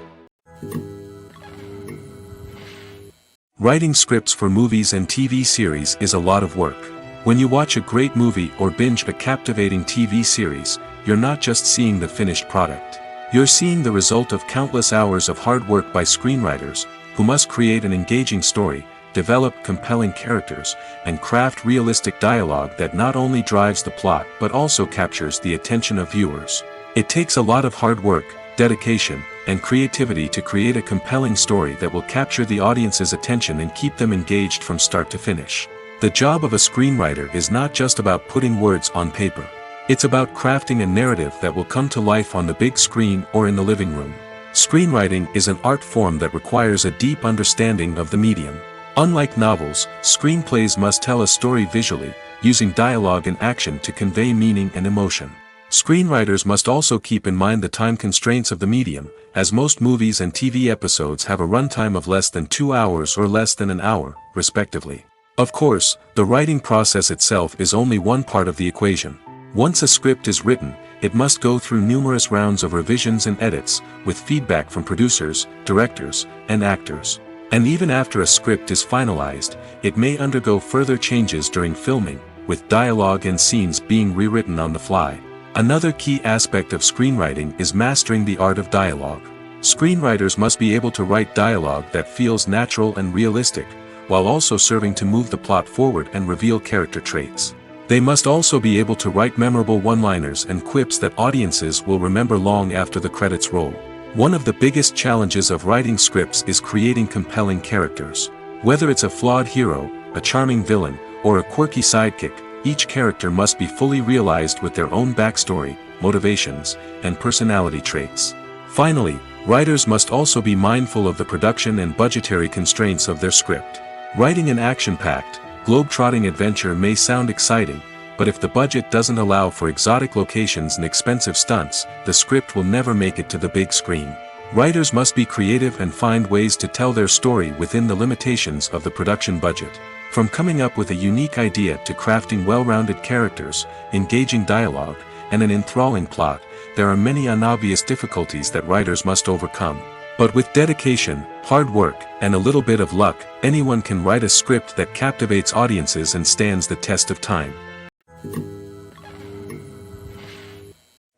Writing scripts for movies and TV series is a lot of work. When you watch a great movie or binge a captivating TV series, you're not just seeing the finished product. You're seeing the result of countless hours of hard work by screenwriters, who must create an engaging story, develop compelling characters, and craft realistic dialogue that not only drives the plot but also captures the attention of viewers. It takes a lot of hard work, dedication, and creativity to create a compelling story that will capture the audience's attention and keep them engaged from start to finish. The job of a screenwriter is not just about putting words on paper. It's about crafting a narrative that will come to life on the big screen or in the living room. Screenwriting is an art form that requires a deep understanding of the medium. Unlike novels, screenplays must tell a story visually, using dialogue and action to convey meaning and emotion. Screenwriters must also keep in mind the time constraints of the medium, as most movies and TV episodes have a runtime of less than 2 hours or less than an hour, respectively. Of course, the writing process itself is only one part of the equation. Once a script is written, it must go through numerous rounds of revisions and edits, with feedback from producers, directors, and actors. And even after a script is finalized, it may undergo further changes during filming, with dialogue and scenes being rewritten on the fly. Another key aspect of screenwriting is mastering the art of dialogue. Screenwriters must be able to write dialogue that feels natural and realistic, while also serving to move the plot forward and reveal character traits. They must also be able to write memorable one-liners and quips that audiences will remember long after the credits roll. One of the biggest challenges of writing scripts is creating compelling characters. Whether it's a flawed hero, a charming villain, or a quirky sidekick, each character must be fully realized with their own backstory, motivations, and personality traits. Finally, writers must also be mindful of the production and budgetary constraints of their script. Writing an action-packed, globe-trotting adventure may sound exciting, but if the budget doesn't allow for exotic locations and expensive stunts, the script will never make it to the big screen. Writers must be creative and find ways to tell their story within the limitations of the production budget. From coming up with a unique idea to crafting well-rounded characters, engaging dialogue, and an enthralling plot, there are many unobvious difficulties that writers must overcome. But with dedication, hard work, and a little bit of luck, anyone can write a script that captivates audiences and stands the test of time.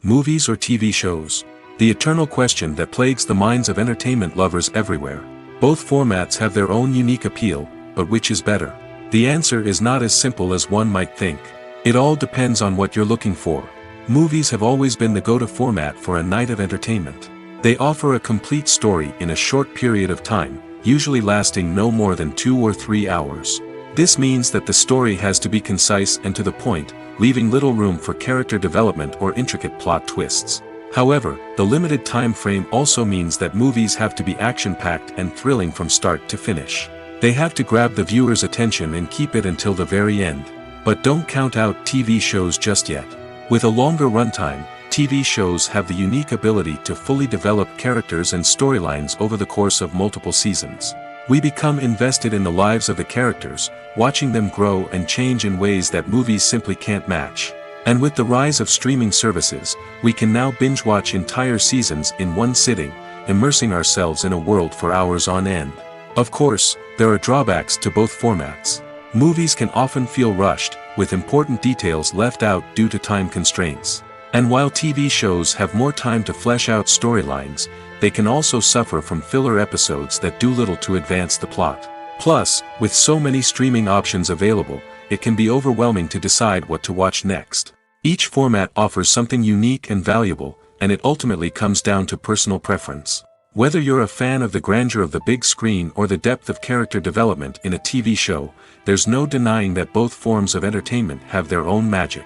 Movies or TV shows? The eternal question that plagues the minds of entertainment lovers everywhere. Both formats have their own unique appeal, but which is better? The answer is not as simple as one might think. It all depends on what you're looking for. Movies have always been the go-to format for a night of entertainment. They offer a complete story in a short period of time, usually lasting no more than 2 or 3 hours. This means that the story has to be concise and to the point, leaving little room for character development or intricate plot twists. However, the limited time frame also means that movies have to be action-packed and thrilling from start to finish. They have to grab the viewer's attention and keep it until the very end. But don't count out TV shows just yet. With a longer runtime, TV shows have the unique ability to fully develop characters and storylines over the course of multiple seasons. We become invested in the lives of the characters, watching them grow and change in ways that movies simply can't match. And with the rise of streaming services, we can now binge-watch entire seasons in one sitting, immersing ourselves in a world for hours on end. Of course, there are drawbacks to both formats. Movies can often feel rushed, with important details left out due to time constraints. And while TV shows have more time to flesh out storylines, they can also suffer from filler episodes that do little to advance the plot. Plus, with so many streaming options available, it can be overwhelming to decide what to watch next. Each format offers something unique and valuable, and it ultimately comes down to personal preference. Whether you're a fan of the grandeur of the big screen or the depth of character development in a TV show, there's no denying that both forms of entertainment have their own magic.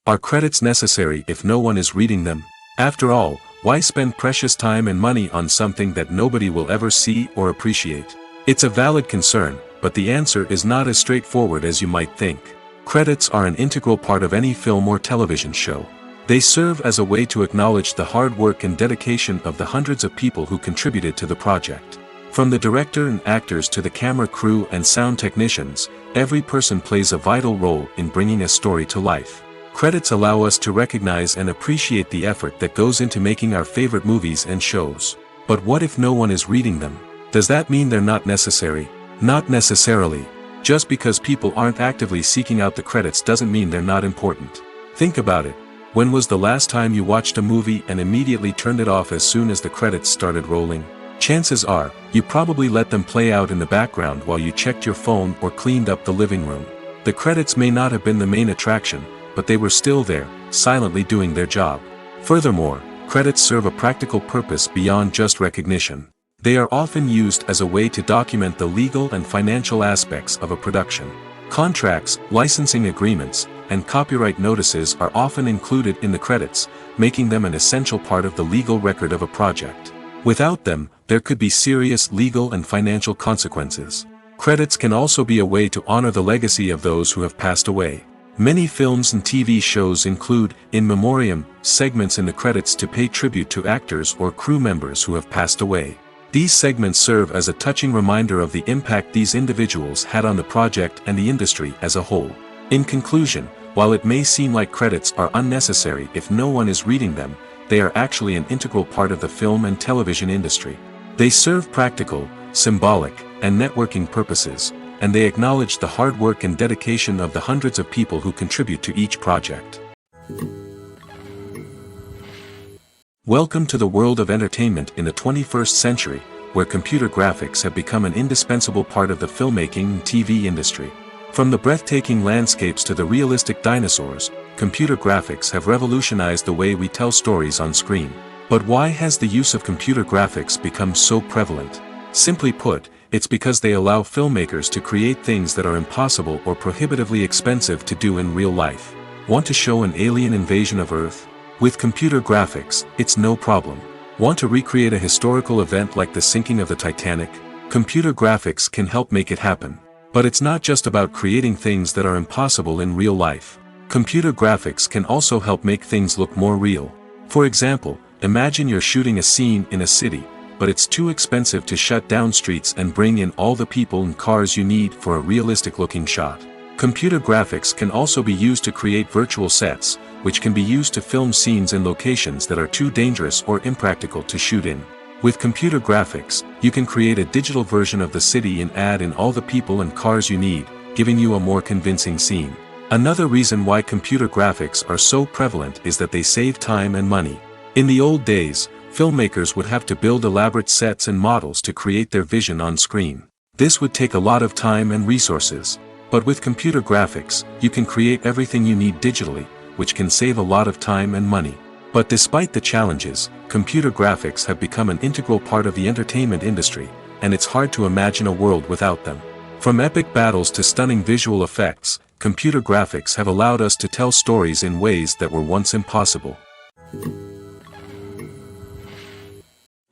Are credits necessary if no one is reading them? After all, why spend precious time and money on something that nobody will ever see or appreciate? It's a valid concern, but the answer is not as straightforward as you might think. Credits are an integral part of any film or television show. They serve as a way to acknowledge the hard work and dedication of the hundreds of people who contributed to the project. From the director and actors to the camera crew and sound technicians, every person plays a vital role in bringing a story to life. Credits allow us to recognize and appreciate the effort that goes into making our favorite movies and shows. But what if no one is reading them? Does that mean they're not necessary? Not necessarily. Just because people aren't actively seeking out the credits doesn't mean they're not important. Think about it. When was the last time you watched a movie and immediately turned it off as soon as the credits started rolling? Chances are, you probably let them play out in the background while you checked your phone or cleaned up the living room. The credits may not have been the main attraction, but they were still there, silently doing their job. Furthermore, credits serve a practical purpose beyond just recognition. They are often used as a way to document the legal and financial aspects of a production. Contracts, licensing agreements, and copyright notices are often included in the credits, making them an essential part of the legal record of a project. Without them, there could be serious legal and financial consequences. Credits can also be a way to honor the legacy of those who have passed away. Many films and TV shows include, in memoriam, segments in the credits to pay tribute to actors or crew members who have passed away. These segments serve as a touching reminder of the impact these individuals had on the project and the industry as a whole. In conclusion, while it may seem like credits are unnecessary if no one is reading them, they are actually an integral part of the film and television industry. They serve practical, symbolic, and networking purposes, and they acknowledge the hard work and dedication of the hundreds of people who contribute to each project. Welcome to the world of entertainment in the 21st century, where computer graphics have become an indispensable part of the filmmaking and TV industry. From the breathtaking landscapes to the realistic dinosaurs, computer graphics have revolutionized the way we tell stories on screen. But why has the use of computer graphics become so prevalent? Simply put, it's because they allow filmmakers to create things that are impossible or prohibitively expensive to do in real life. Want to show an alien invasion of Earth? With computer graphics, it's no problem. Want to recreate a historical event like the sinking of the Titanic? Computer graphics can help make it happen. But it's not just about creating things that are impossible in real life. Computer graphics can also help make things look more real. For example, imagine you're shooting a scene in a city, but it's too expensive to shut down streets and bring in all the people and cars you need for a realistic-looking shot. Computer graphics can also be used to create virtual sets, which can be used to film scenes in locations that are too dangerous or impractical to shoot in. With computer graphics, you can create a digital version of the city and add in all the people and cars you need, giving you a more convincing scene. Another reason why computer graphics are so prevalent is that they save time and money. In the old days, filmmakers would have to build elaborate sets and models to create their vision on screen. This would take a lot of time and resources. But with computer graphics, you can create everything you need digitally, which can save a lot of time and money. But despite the challenges, computer graphics have become an integral part of the entertainment industry, and it's hard to imagine a world without them. From epic battles to stunning visual effects, computer graphics have allowed us to tell stories in ways that were once impossible.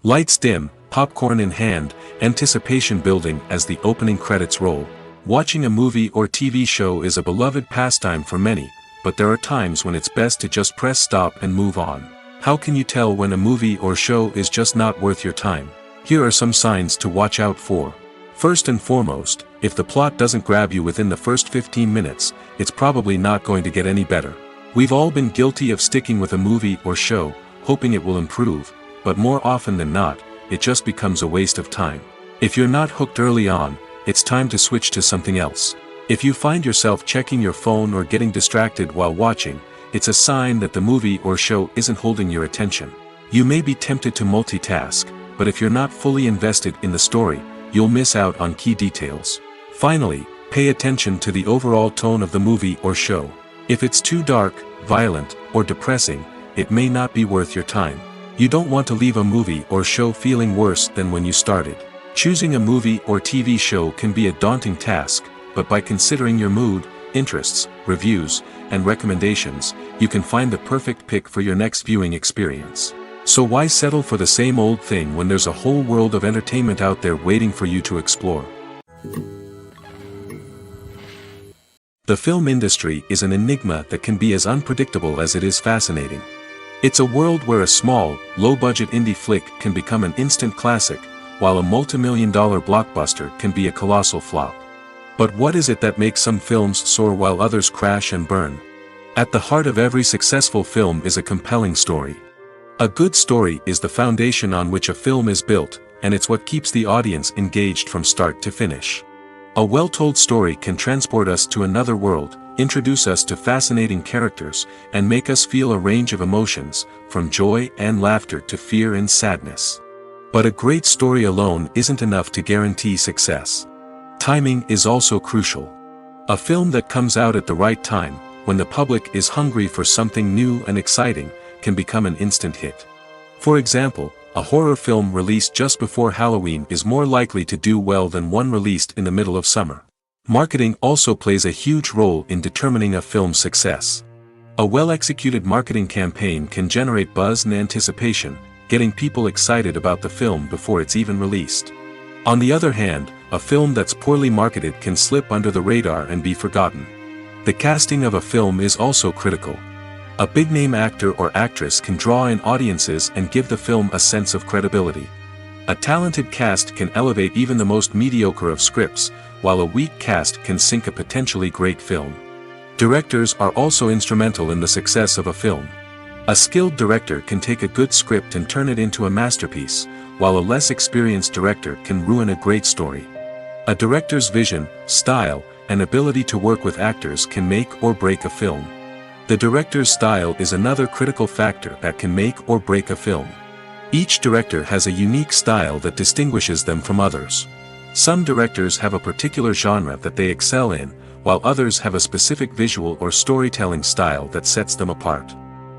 Lights dim, popcorn in hand, anticipation building as the opening credits roll. Watching a movie or TV show is a beloved pastime for many, but there are times when it's best to just press stop and move on. How can you tell when a movie or show is just not worth your time? Here are some signs to watch out for. First and foremost, if the plot doesn't grab you within the first 15 minutes, it's probably not going to get any better. We've all been guilty of sticking with a movie or show, hoping it will improve, but more often than not, it just becomes a waste of time. If you're not hooked early on, it's time to switch to something else. If you find yourself checking your phone or getting distracted while watching, it's a sign that the movie or show isn't holding your attention. You may be tempted to multitask, but if you're not fully invested in the story, you'll miss out on key details. Finally, pay attention to the overall tone of the movie or show. If it's too dark, violent, or depressing, it may not be worth your time. You don't want to leave a movie or show feeling worse than when you started. Choosing a movie or TV show can be a daunting task, but by considering your mood, interests, reviews, and recommendations, you can find the perfect pick for your next viewing experience. So why settle for the same old thing when there's a whole world of entertainment out there waiting for you to explore? The film industry is an enigma that can be as unpredictable as it is fascinating. It's a world where a small, low-budget indie flick can become an instant classic, while a multi-million-dollar blockbuster can be a colossal flop. But what is it that makes some films soar while others crash and burn? At the heart of every successful film is a compelling story. A good story is the foundation on which a film is built, and it's what keeps the audience engaged from start to finish. A well-told story can transport us to another world, introduce us to fascinating characters, and make us feel a range of emotions, from joy and laughter to fear and sadness. But a great story alone isn't enough to guarantee success. Timing is also crucial. A film that comes out at the right time, when the public is hungry for something new and exciting, can become an instant hit. For example, a horror film released just before Halloween is more likely to do well than one released in the middle of summer. Marketing also plays a huge role in determining a film's success. A well-executed marketing campaign can generate buzz and anticipation, getting people excited about the film before it's even released. On the other hand, a film that's poorly marketed can slip under the radar and be forgotten. The casting of a film is also critical. A big-name actor or actress can draw in audiences and give the film a sense of credibility. A talented cast can elevate even the most mediocre of scripts, while a weak cast can sink a potentially great film. Directors are also instrumental in the success of a film. A skilled director can take a good script and turn it into a masterpiece, while a less experienced director can ruin a great story. A director's vision, style, and ability to work with actors can make or break a film. The director's style is another critical factor that can make or break a film. Each director has a unique style that distinguishes them from others. Some directors have a particular genre that they excel in, while others have a specific visual or storytelling style that sets them apart.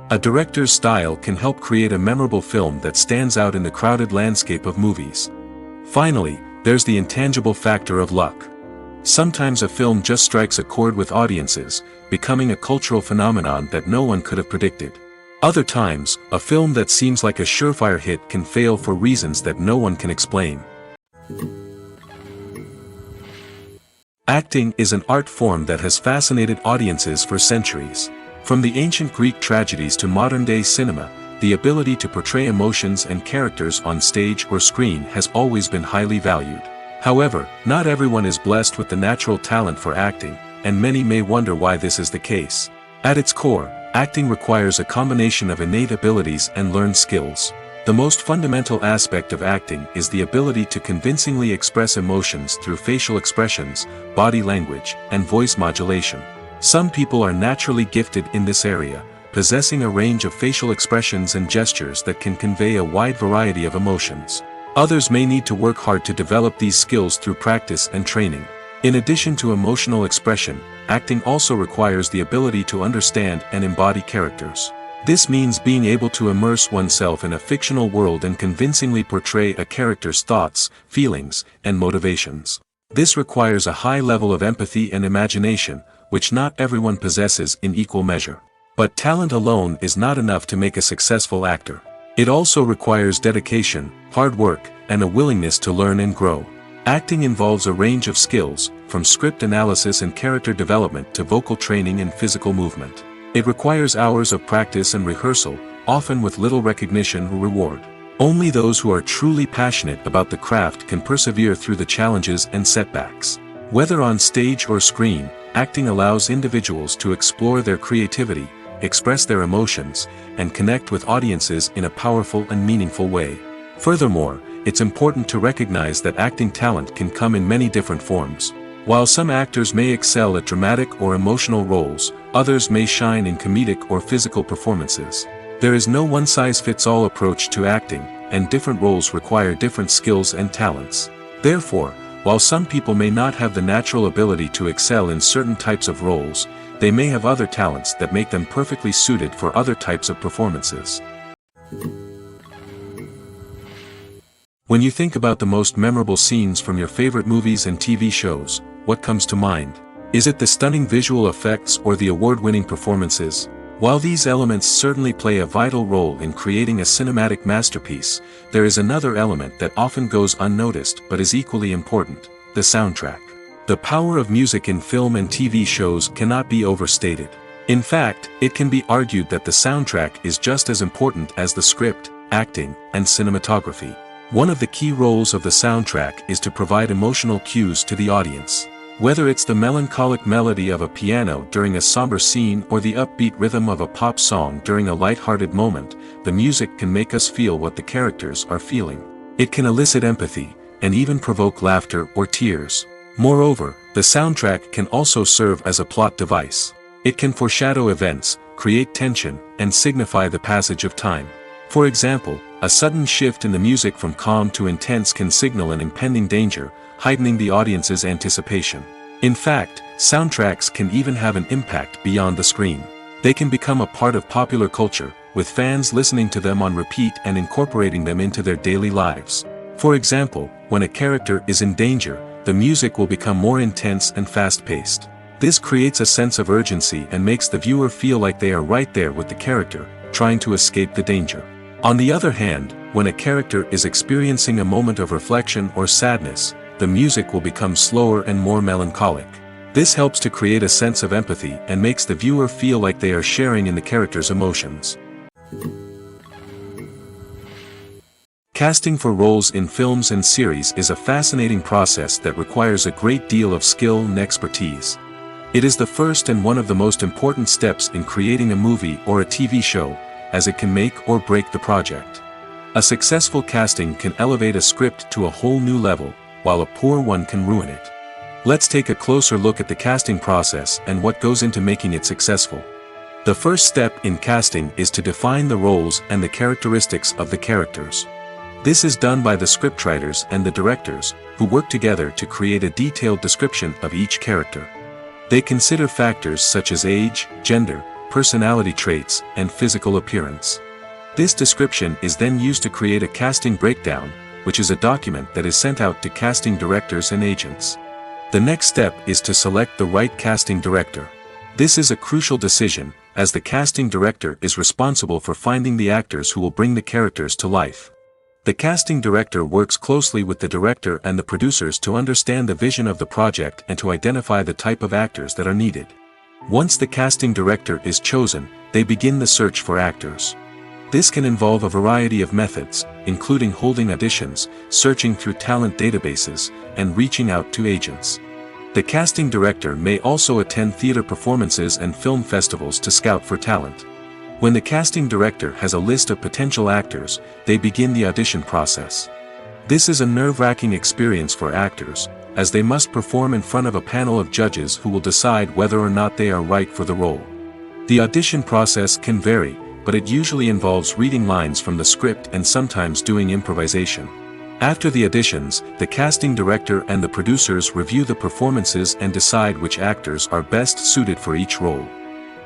A director's style can help create a memorable film that stands out in the crowded landscape of movies. Finally, there's the intangible factor of luck. Sometimes a film just strikes a chord with audiences, becoming a cultural phenomenon that no one could have predicted. Other times, a film that seems like a surefire hit can fail for reasons that no one can explain. Acting is an art form that has fascinated audiences for centuries. From the ancient Greek tragedies to modern-day cinema, the ability to portray emotions and characters on stage or screen has always been highly valued. However, not everyone is blessed with the natural talent for acting, and many may wonder why this is the case. At its core, acting requires a combination of innate abilities and learned skills. The most fundamental aspect of acting is the ability to convincingly express emotions through facial expressions, body language, and voice modulation. Some people are naturally gifted in this area, possessing a range of facial expressions and gestures that can convey a wide variety of emotions. Others may need to work hard to develop these skills through practice and training. In addition to emotional expression, acting also requires the ability to understand and embody characters. This means being able to immerse oneself in a fictional world and convincingly portray a character's thoughts, feelings, and motivations. This requires a high level of empathy and imagination, which not everyone possesses in equal measure. But talent alone is not enough to make a successful actor. It also requires dedication, hard work, and a willingness to learn and grow. Acting involves a range of skills, from script analysis and character development to vocal training and physical movement. It requires hours of practice and rehearsal, often with little recognition or reward. Only those who are truly passionate about the craft can persevere through the challenges and setbacks. Whether on stage or screen, acting allows individuals to explore their creativity, express their emotions, and connect with audiences in a powerful and meaningful way. Furthermore, it's important to recognize that acting talent can come in many different forms. While some actors may excel at dramatic or emotional roles, others may shine in comedic or physical performances. There is no one-size-fits-all approach to acting, and different roles require different skills and talents. Therefore, while some people may not have the natural ability to excel in certain types of roles, they may have other talents that make them perfectly suited for other types of performances. When you think about the most memorable scenes from your favorite movies and TV shows, what comes to mind? Is it the stunning visual effects or the award-winning performances? While these elements certainly play a vital role in creating a cinematic masterpiece, there is another element that often goes unnoticed but is equally important: the soundtrack. The power of music in film and TV shows cannot be overstated. In fact, it can be argued that the soundtrack is just as important as the script, acting, and cinematography. One of the key roles of the soundtrack is to provide emotional cues to the audience. Whether it's the melancholic melody of a piano during a somber scene or the upbeat rhythm of a pop song during a light-hearted moment, the music can make us feel what the characters are feeling. It can elicit empathy, and even provoke laughter or tears. Moreover, the soundtrack can also serve as a plot device. It can foreshadow events, create tension, and signify the passage of time. For example, a sudden shift in the music from calm to intense can signal an impending danger, heightening the audience's anticipation. In fact, soundtracks can even have an impact beyond the screen. They can become a part of popular culture, with fans listening to them on repeat and incorporating them into their daily lives. For example, when a character is in danger, the music will become more intense and fast-paced. This creates a sense of urgency and makes the viewer feel like they are right there with the character, trying to escape the danger. On the other hand, when a character is experiencing a moment of reflection or sadness, the music will become slower and more melancholic. This helps to create a sense of empathy and makes the viewer feel like they are sharing in the character's emotions. Casting for roles in films and series is a fascinating process that requires a great deal of skill and expertise. It is the first and one of the most important steps in creating a movie or a TV show, as it can make or break the project. A successful casting can elevate a script to a whole new level, while a poor one can ruin it. Let's take a closer look at the casting process and what goes into making it successful. The first step in casting is to define the roles and the characteristics of the characters. This is done by the scriptwriters and the directors, who work together to create a detailed description of each character. They consider factors such as age, gender, personality traits, and physical appearance. This description is then used to create a casting breakdown, which is a document that is sent out to casting directors and agents. The next step is to select the right casting director. This is a crucial decision, as the casting director is responsible for finding the actors who will bring the characters to life. The casting director works closely with the director and the producers to understand the vision of the project and to identify the type of actors that are needed. Once the casting director is chosen, they begin the search for actors. This can involve a variety of methods, including holding auditions, searching through talent databases, and reaching out to agents. The casting director may also attend theater performances and film festivals to scout for talent. When the casting director has a list of potential actors, they begin the audition process. This is a nerve-wracking experience for actors, as they must perform in front of a panel of judges who will decide whether or not they are right for the role. The audition process can vary, but it usually involves reading lines from the script and sometimes doing improvisation. After the auditions, the casting director and the producers review the performances and decide which actors are best suited for each role.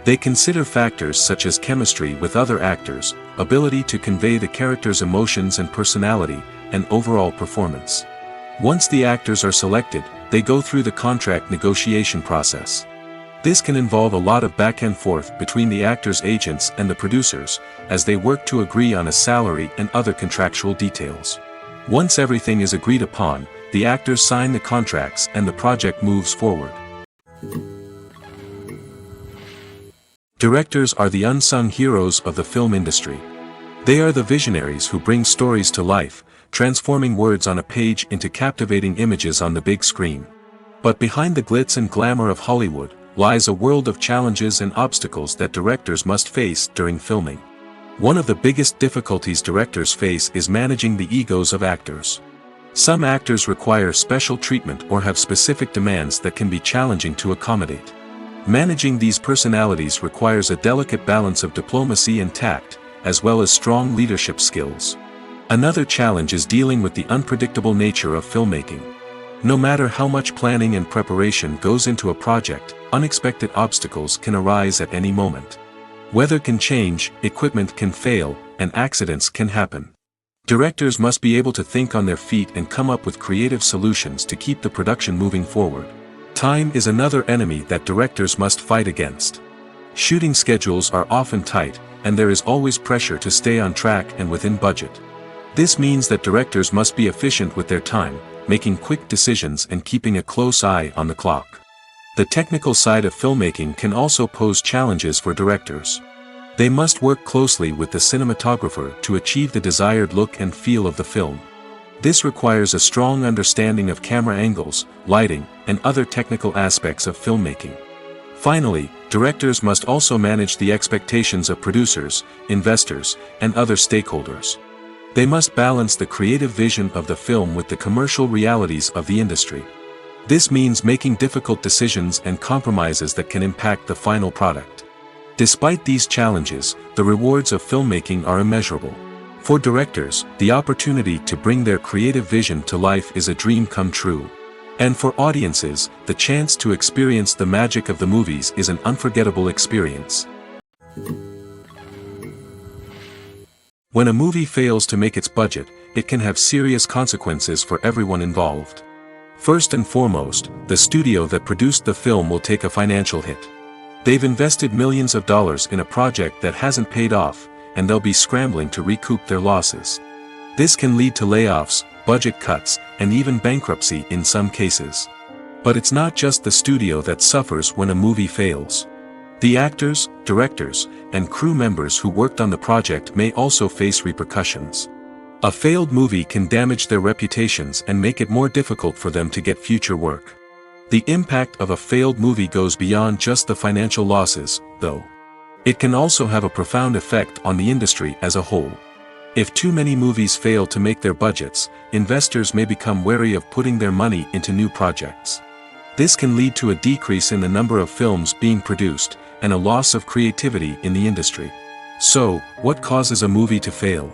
They consider factors such as chemistry with other actors, ability to convey the character's emotions and personality, and overall performance. Once the actors are selected, they go through the contract negotiation process. This can involve a lot of back and forth between the actors' agents and the producers, as they work to agree on a salary and other contractual details. Once everything is agreed upon, the actors sign the contracts and the project moves forward. Directors are the unsung heroes of the film industry. They are the visionaries who bring stories to life, transforming words on a page into captivating images on the big screen. But behind the glitz and glamour of Hollywood, lies a world of challenges and obstacles that directors must face during filming. One of the biggest difficulties directors face is managing the egos of actors. Some actors require special treatment or have specific demands that can be challenging to accommodate. Managing these personalities requires a delicate balance of diplomacy and tact, as well as strong leadership skills. Another challenge is dealing with the unpredictable nature of filmmaking. No matter how much planning and preparation goes into a project, unexpected obstacles can arise at any moment. Weather can change, equipment can fail, and accidents can happen. Directors must be able to think on their feet and come up with creative solutions to keep the production moving forward. Time is another enemy that directors must fight against. Shooting schedules are often tight, and there is always pressure to stay on track and within budget. This means that directors must be efficient with their time, making quick decisions and keeping a close eye on the clock. The technical side of filmmaking can also pose challenges for directors. They must work closely with the cinematographer to achieve the desired look and feel of the film. This requires a strong understanding of camera angles, lighting, and other technical aspects of filmmaking. Finally, directors must also manage the expectations of producers, investors, and other stakeholders. They must balance the creative vision of the film with the commercial realities of the industry. This means making difficult decisions and compromises that can impact the final product. Despite these challenges, the rewards of filmmaking are immeasurable. For directors, the opportunity to bring their creative vision to life is a dream come true. And for audiences, the chance to experience the magic of the movies is an unforgettable experience. When a movie fails to make its budget, it can have serious consequences for everyone involved. First and foremost, the studio that produced the film will take a financial hit. They've invested millions of dollars in a project that hasn't paid off, and they'll be scrambling to recoup their losses. This can lead to layoffs, budget cuts, and even bankruptcy in some cases. But it's not just the studio that suffers when a movie fails. The actors, directors, and crew members who worked on the project may also face repercussions. A failed movie can damage their reputations and make it more difficult for them to get future work. The impact of a failed movie goes beyond just the financial losses, though. It can also have a profound effect on the industry as a whole. If too many movies fail to make their budgets, investors may become wary of putting their money into new projects. This can lead to a decrease in the number of films being produced, and a loss of creativity in the industry. So, what causes a movie to fail?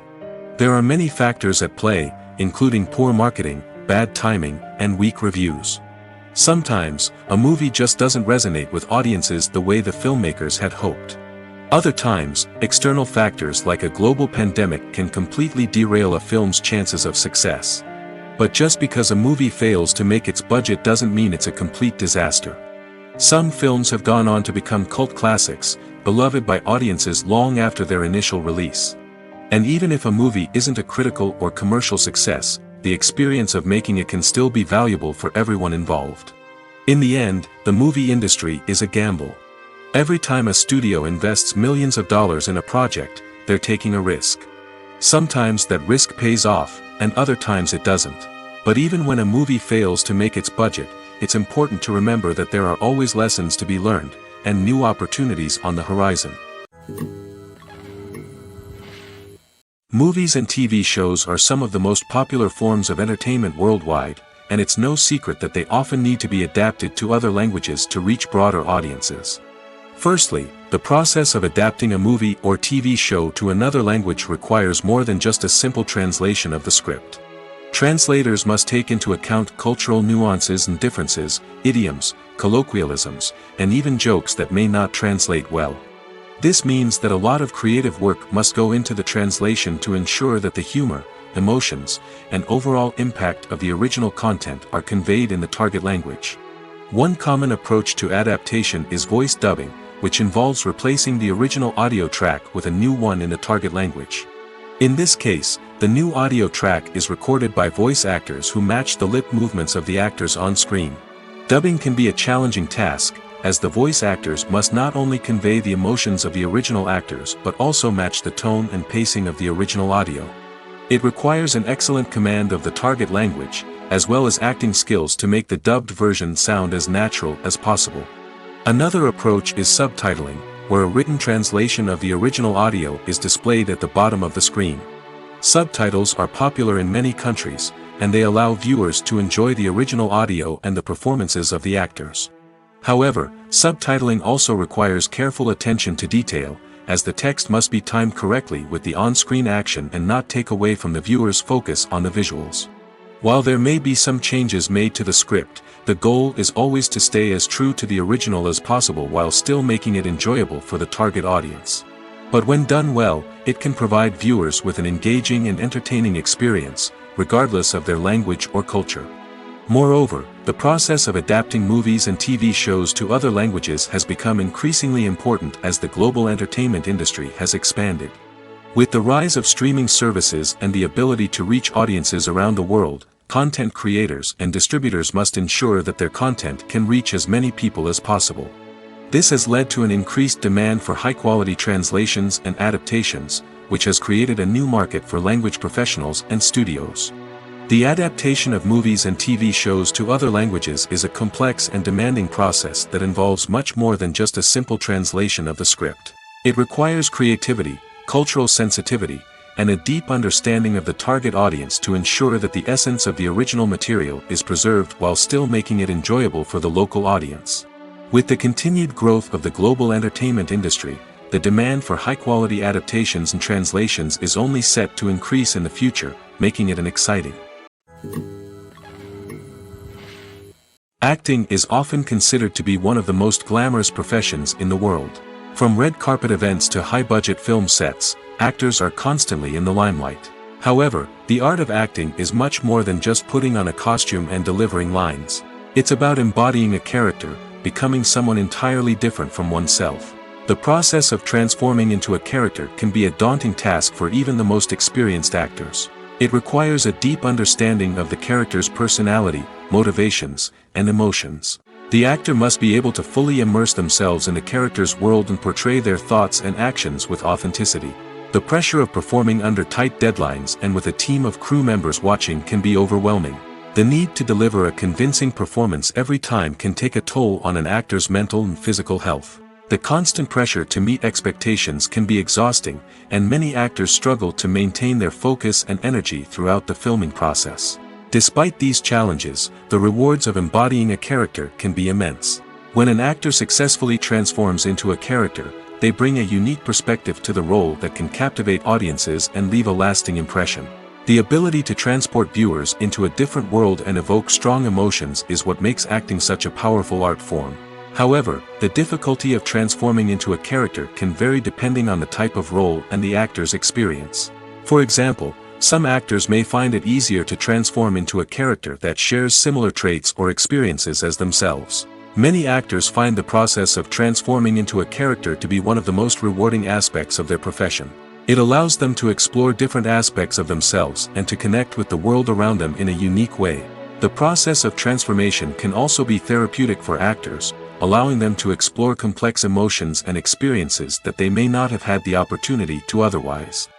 There are many factors at play, including poor marketing, bad timing, and weak reviews. Sometimes, a movie just doesn't resonate with audiences the way the filmmakers had hoped. Other times, external factors like a global pandemic can completely derail a film's chances of success. But just because a movie fails to make its budget doesn't mean it's a complete disaster. Some films have gone on to become cult classics, beloved by audiences long after their initial release. And even if a movie isn't a critical or commercial success, the experience of making it can still be valuable for everyone involved. In the end, the movie industry is a gamble. Every time a studio invests millions of dollars in a project, they're taking a risk. Sometimes that risk pays off, and other times it doesn't. But even when a movie fails to make its budget, it's important to remember that there are always lessons to be learned, and new opportunities on the horizon. Movies and TV shows are some of the most popular forms of entertainment worldwide, and it's no secret that they often need to be adapted to other languages to reach broader audiences. Firstly, the process of adapting a movie or TV show to another language requires more than just a simple translation of the script. Translators must take into account cultural nuances and differences, idioms, colloquialisms, and even jokes that may not translate well. This means that a lot of creative work must go into the translation to ensure that the humor, emotions, and overall impact of the original content are conveyed in the target language. One common approach to adaptation is voice dubbing, which involves replacing the original audio track with a new one in the target language. In this case, the new audio track is recorded by voice actors who match the lip movements of the actors on screen. Dubbing can be a challenging task, as the voice actors must not only convey the emotions of the original actors but also match the tone and pacing of the original audio. It requires an excellent command of the target language, as well as acting skills to make the dubbed version sound as natural as possible. Another approach is subtitling, where a written translation of the original audio is displayed at the bottom of the screen. Subtitles are popular in many countries, and they allow viewers to enjoy the original audio and the performances of the actors. However, subtitling also requires careful attention to detail, as the text must be timed correctly with the on-screen action and not take away from the viewer's focus on the visuals. While there may be some changes made to the script, the goal is always to stay as true to the original as possible while still making it enjoyable for the target audience. But when done well, it can provide viewers with an engaging and entertaining experience, regardless of their language or culture. Moreover, the process of adapting movies and TV shows to other languages has become increasingly important as the global entertainment industry has expanded. With the rise of streaming services and the ability to reach audiences around the world, content creators and distributors must ensure that their content can reach as many people as possible. This has led to an increased demand for high-quality translations and adaptations, which has created a new market for language professionals and studios. The adaptation of movies and TV shows to other languages is a complex and demanding process that involves much more than just a simple translation of the script. It requires creativity, cultural sensitivity, and a deep understanding of the target audience to ensure that the essence of the original material is preserved while still making it enjoyable for the local audience. With the continued growth of the global entertainment industry, the demand for high-quality adaptations and translations is only set to increase in the future, making it an exciting. Acting is often considered to be one of the most glamorous professions in the world. From red carpet events to high-budget film sets, actors are constantly in the limelight. However, the art of acting is much more than just putting on a costume and delivering lines. It's about embodying a character, becoming someone entirely different from oneself. The process of transforming into a character can be a daunting task for even the most experienced actors. It requires a deep understanding of the character's personality, motivations, and emotions. The actor must be able to fully immerse themselves in the character's world and portray their thoughts and actions with authenticity. The pressure of performing under tight deadlines and with a team of crew members watching can be overwhelming. The need to deliver a convincing performance every time can take a toll on an actor's mental and physical health. The constant pressure to meet expectations can be exhausting, and many actors struggle to maintain their focus and energy throughout the filming process. Despite these challenges, the rewards of embodying a character can be immense. When an actor successfully transforms into a character, they bring a unique perspective to the role that can captivate audiences and leave a lasting impression. The ability to transport viewers into a different world and evoke strong emotions is what makes acting such a powerful art form. However, the difficulty of transforming into a character can vary depending on the type of role and the actor's experience. For example, some actors may find it easier to transform into a character that shares similar traits or experiences as themselves. Many actors find the process of transforming into a character to be one of the most rewarding aspects of their profession. It allows them to explore different aspects of themselves and to connect with the world around them in a unique way. The process of transformation can also be therapeutic for actors, allowing them to explore complex emotions and experiences that they may not have had the opportunity to otherwise.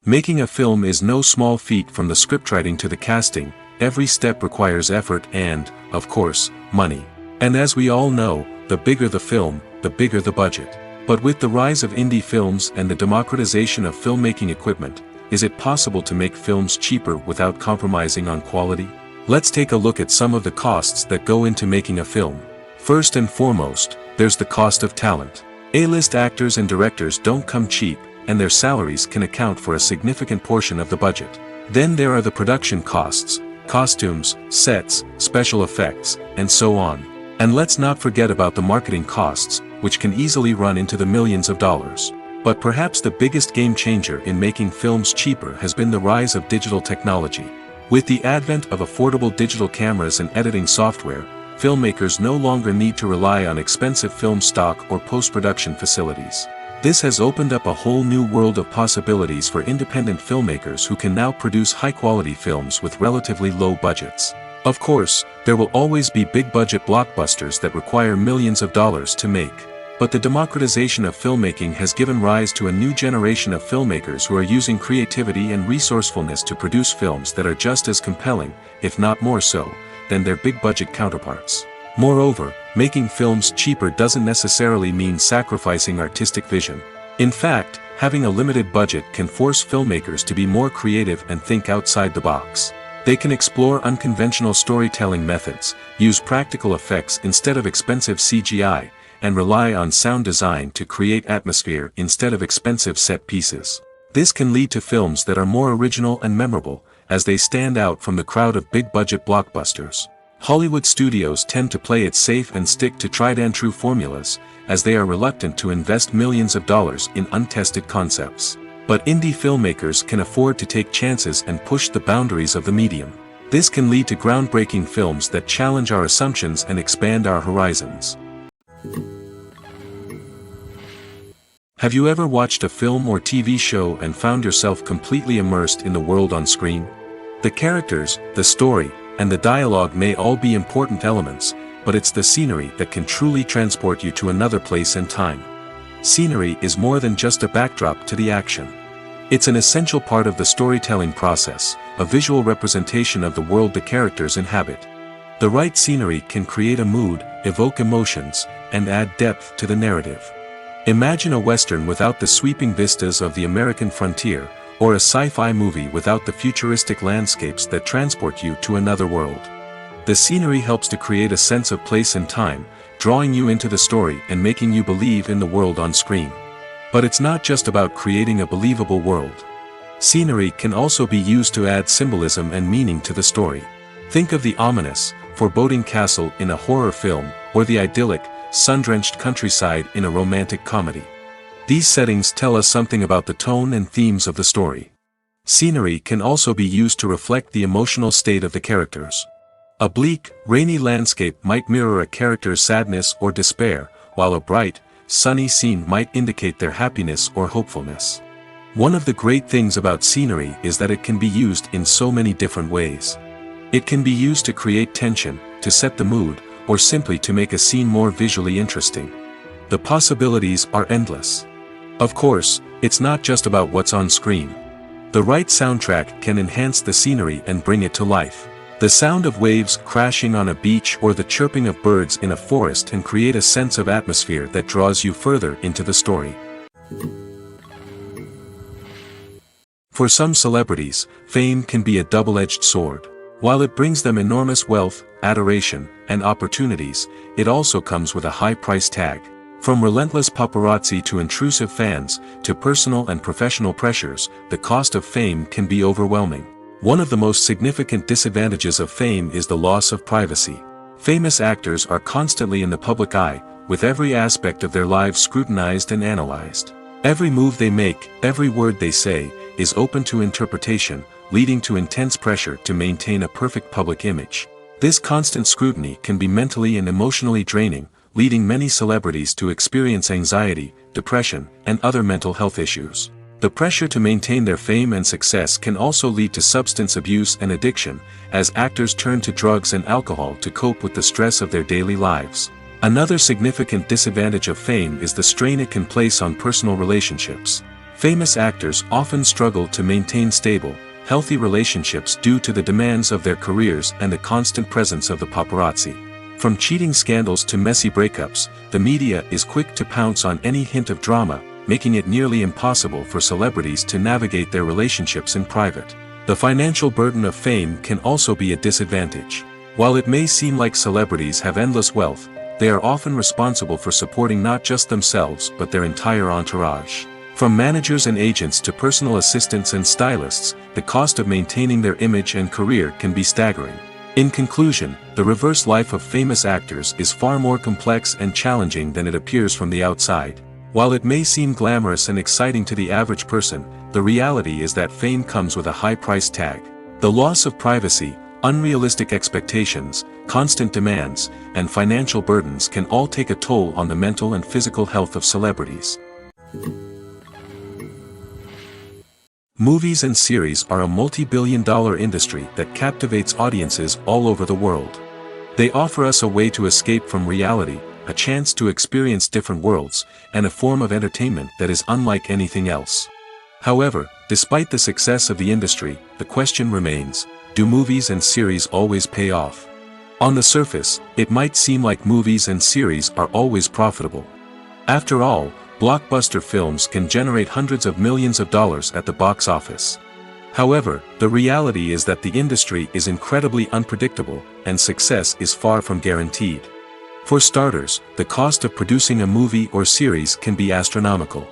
Making a film is no small feat. From the scriptwriting to the casting, every step requires effort and, of course, money. And as we all know, the bigger the film, the bigger the budget. But with the rise of indie films and the democratization of filmmaking equipment, is it possible to make films cheaper without compromising on quality? Let's take a look at some of the costs that go into making a film. First and foremost, there's the cost of talent. A-list actors and directors don't come cheap, and their salaries can account for a significant portion of the budget. Then there are the production costs, costumes, sets, special effects, and so on. And let's not forget about the marketing costs, which can easily run into the millions of dollars. But perhaps the biggest game changer in making films cheaper has been the rise of digital technology. With the advent of affordable digital cameras and editing software, filmmakers no longer need to rely on expensive film stock or post-production facilities. This has opened up a whole new world of possibilities for independent filmmakers who can now produce high-quality films with relatively low budgets. Of course, there will always be big-budget blockbusters that require millions of dollars to make. But the democratization of filmmaking has given rise to a new generation of filmmakers who are using creativity and resourcefulness to produce films that are just as compelling, if not more so, than their big-budget counterparts. Moreover, making films cheaper doesn't necessarily mean sacrificing artistic vision. In fact, having a limited budget can force filmmakers to be more creative and think outside the box. They can explore unconventional storytelling methods, use practical effects instead of expensive CGI, and rely on sound design to create atmosphere instead of expensive set pieces. This can lead to films that are more original and memorable, as they stand out from the crowd of big-budget blockbusters. Hollywood studios tend to play it safe and stick to tried-and-true formulas, as they are reluctant to invest millions of dollars in untested concepts. But indie filmmakers can afford to take chances and push the boundaries of the medium. This can lead to groundbreaking films that challenge our assumptions and expand our horizons. Have you ever watched a film or TV show and found yourself completely immersed in the world on screen? The characters, the story, and the dialogue may all be important elements, but it's the scenery that can truly transport you to another place and time. Scenery is more than just a backdrop to the action. It's an essential part of the storytelling process, a visual representation of the world the characters inhabit. The right scenery can create a mood, evoke emotions, and add depth to the narrative. Imagine a Western without the sweeping vistas of the American frontier, or a sci-fi movie without the futuristic landscapes that transport you to another world. The scenery helps to create a sense of place and time, drawing you into the story and making you believe in the world on screen. But it's not just about creating a believable world. Scenery can also be used to add symbolism and meaning to the story. Think of the ominous, foreboding castle in a horror film, or the idyllic, sun-drenched countryside in a romantic comedy. These settings tell us something about the tone and themes of the story. Scenery can also be used to reflect the emotional state of the characters. A bleak, rainy landscape might mirror a character's sadness or despair, while a bright, sunny scene might indicate their happiness or hopefulness. One of the great things about scenery is that it can be used in so many different ways. It can be used to create tension, to set the mood, or simply to make a scene more visually interesting. The possibilities are endless. Of course, it's not just about what's on screen. The right soundtrack can enhance the scenery and bring it to life. The sound of waves crashing on a beach or the chirping of birds in a forest can create a sense of atmosphere that draws you further into the story. For some celebrities, fame can be a double-edged sword. While it brings them enormous wealth, adoration, and opportunities, it also comes with a high price tag. From relentless paparazzi to intrusive fans, to personal and professional pressures, the cost of fame can be overwhelming. One of the most significant disadvantages of fame is the loss of privacy. Famous actors are constantly in the public eye, with every aspect of their lives scrutinized and analyzed. Every move they make, every word they say, is open to interpretation, leading to intense pressure to maintain a perfect public image. This constant scrutiny can be mentally and emotionally draining, leading many celebrities to experience anxiety, depression, and other mental health issues. The pressure to maintain their fame and success can also lead to substance abuse and addiction, as actors turn to drugs and alcohol to cope with the stress of their daily lives. Another significant disadvantage of fame is the strain it can place on personal relationships. Famous actors often struggle to maintain stable, healthy relationships due to the demands of their careers and the constant presence of the paparazzi. From cheating scandals to messy breakups, the media is quick to pounce on any hint of drama, making it nearly impossible for celebrities to navigate their relationships in private. The financial burden of fame can also be a disadvantage. While it may seem like celebrities have endless wealth, they are often responsible for supporting not just themselves but their entire entourage. From managers and agents to personal assistants and stylists, the cost of maintaining their image and career can be staggering. In conclusion, the reverse life of famous actors is far more complex and challenging than it appears from the outside. While it may seem glamorous and exciting to the average person, the reality is that fame comes with a high price tag. The loss of privacy, unrealistic expectations, constant demands, and financial burdens can all take a toll on the mental and physical health of celebrities. Movies and series are a multi-billion-dollar industry that captivates audiences all over the world. They offer us a way to escape from reality, a chance to experience different worlds, and a form of entertainment that is unlike anything else. However, despite the success of the industry, the question remains, do movies and series always pay off? On the surface, it might seem like movies and series are always profitable. After all, blockbuster films can generate hundreds of millions of dollars at the box office. However, the reality is that the industry is incredibly unpredictable, and success is far from guaranteed. For starters, the cost of producing a movie or series can be astronomical.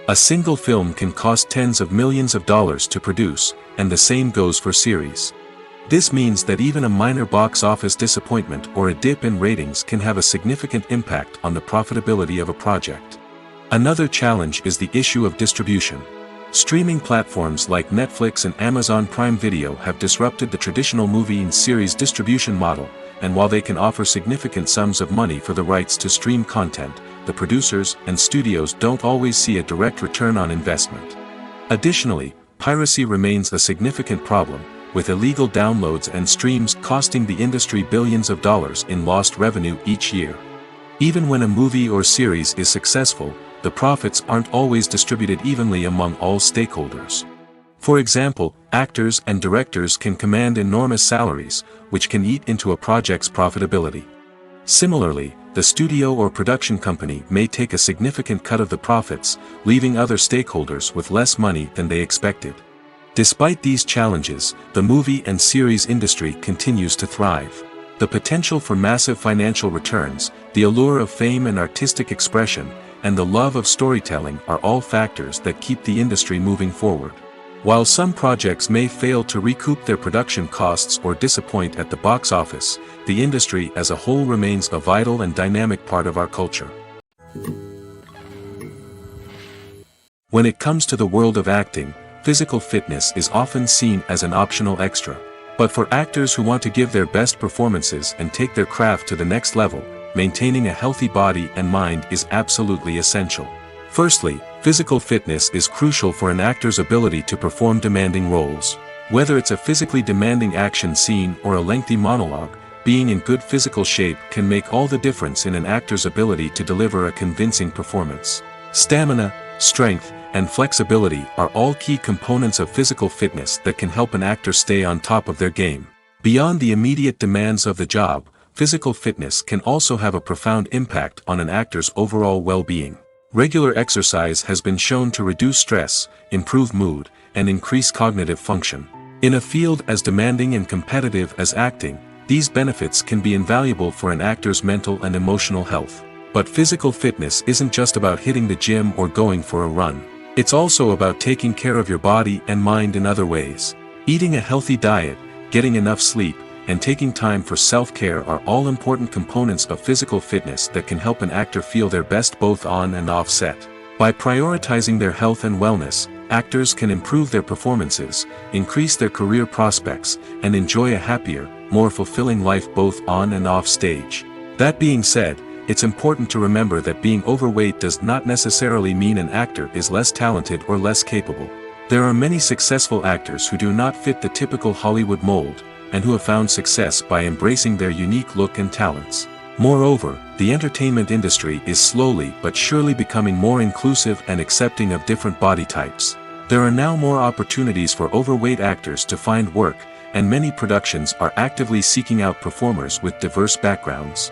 A single film can cost tens of millions of dollars to produce, and the same goes for series. This means that even a minor box office disappointment or a dip in ratings can have a significant impact on the profitability of a project. Another challenge is the issue of distribution. Streaming platforms like Netflix and Amazon Prime Video have disrupted the traditional movie and series distribution model, and while they can offer significant sums of money for the rights to stream content, the producers and studios don't always see a direct return on investment. Additionally, piracy remains a significant problem, with illegal downloads and streams costing the industry billions of dollars in lost revenue each year. Even when a movie or series is successful, the profits aren't always distributed evenly among all stakeholders. For example, actors and directors can command enormous salaries, which can eat into a project's profitability. Similarly, the studio or production company may take a significant cut of the profits, leaving other stakeholders with less money than they expected. Despite these challenges, the movie and series industry continues to thrive. The potential for massive financial returns, the allure of fame and artistic expression, and the love of storytelling are all factors that keep the industry moving forward. While some projects may fail to recoup their production costs or disappoint at the box office, the industry as a whole remains a vital and dynamic part of our culture. When it comes to the world of acting, physical fitness is often seen as an optional extra. But for actors who want to give their best performances and take their craft to the next level, maintaining a healthy body and mind is absolutely essential. Firstly, physical fitness is crucial for an actor's ability to perform demanding roles. Whether it's a physically demanding action scene or a lengthy monologue, being in good physical shape can make all the difference in an actor's ability to deliver a convincing performance. Stamina, strength, and flexibility are all key components of physical fitness that can help an actor stay on top of their game. Beyond the immediate demands of the job, physical fitness can also have a profound impact on an actor's overall well-being. Regular exercise has been shown to reduce stress, improve mood, and increase cognitive function. In a field as demanding and competitive as acting, these benefits can be invaluable for an actor's mental and emotional health. But physical fitness isn't just about hitting the gym or going for a run. It's also about taking care of your body and mind in other ways. Eating a healthy diet, getting enough sleep, and taking time for self-care are all important components of physical fitness that can help an actor feel their best both on and off set. By prioritizing their health and wellness, actors can improve their performances, increase their career prospects, and enjoy a happier, more fulfilling life both on and off stage. That being said, it's important to remember that being overweight does not necessarily mean an actor is less talented or less capable. There are many successful actors who do not fit the typical Hollywood mold, and who have found success by embracing their unique look and talents. Moreover, the entertainment industry is slowly but surely becoming more inclusive and accepting of different body types. There are now more opportunities for overweight actors to find work, and many productions are actively seeking out performers with diverse backgrounds.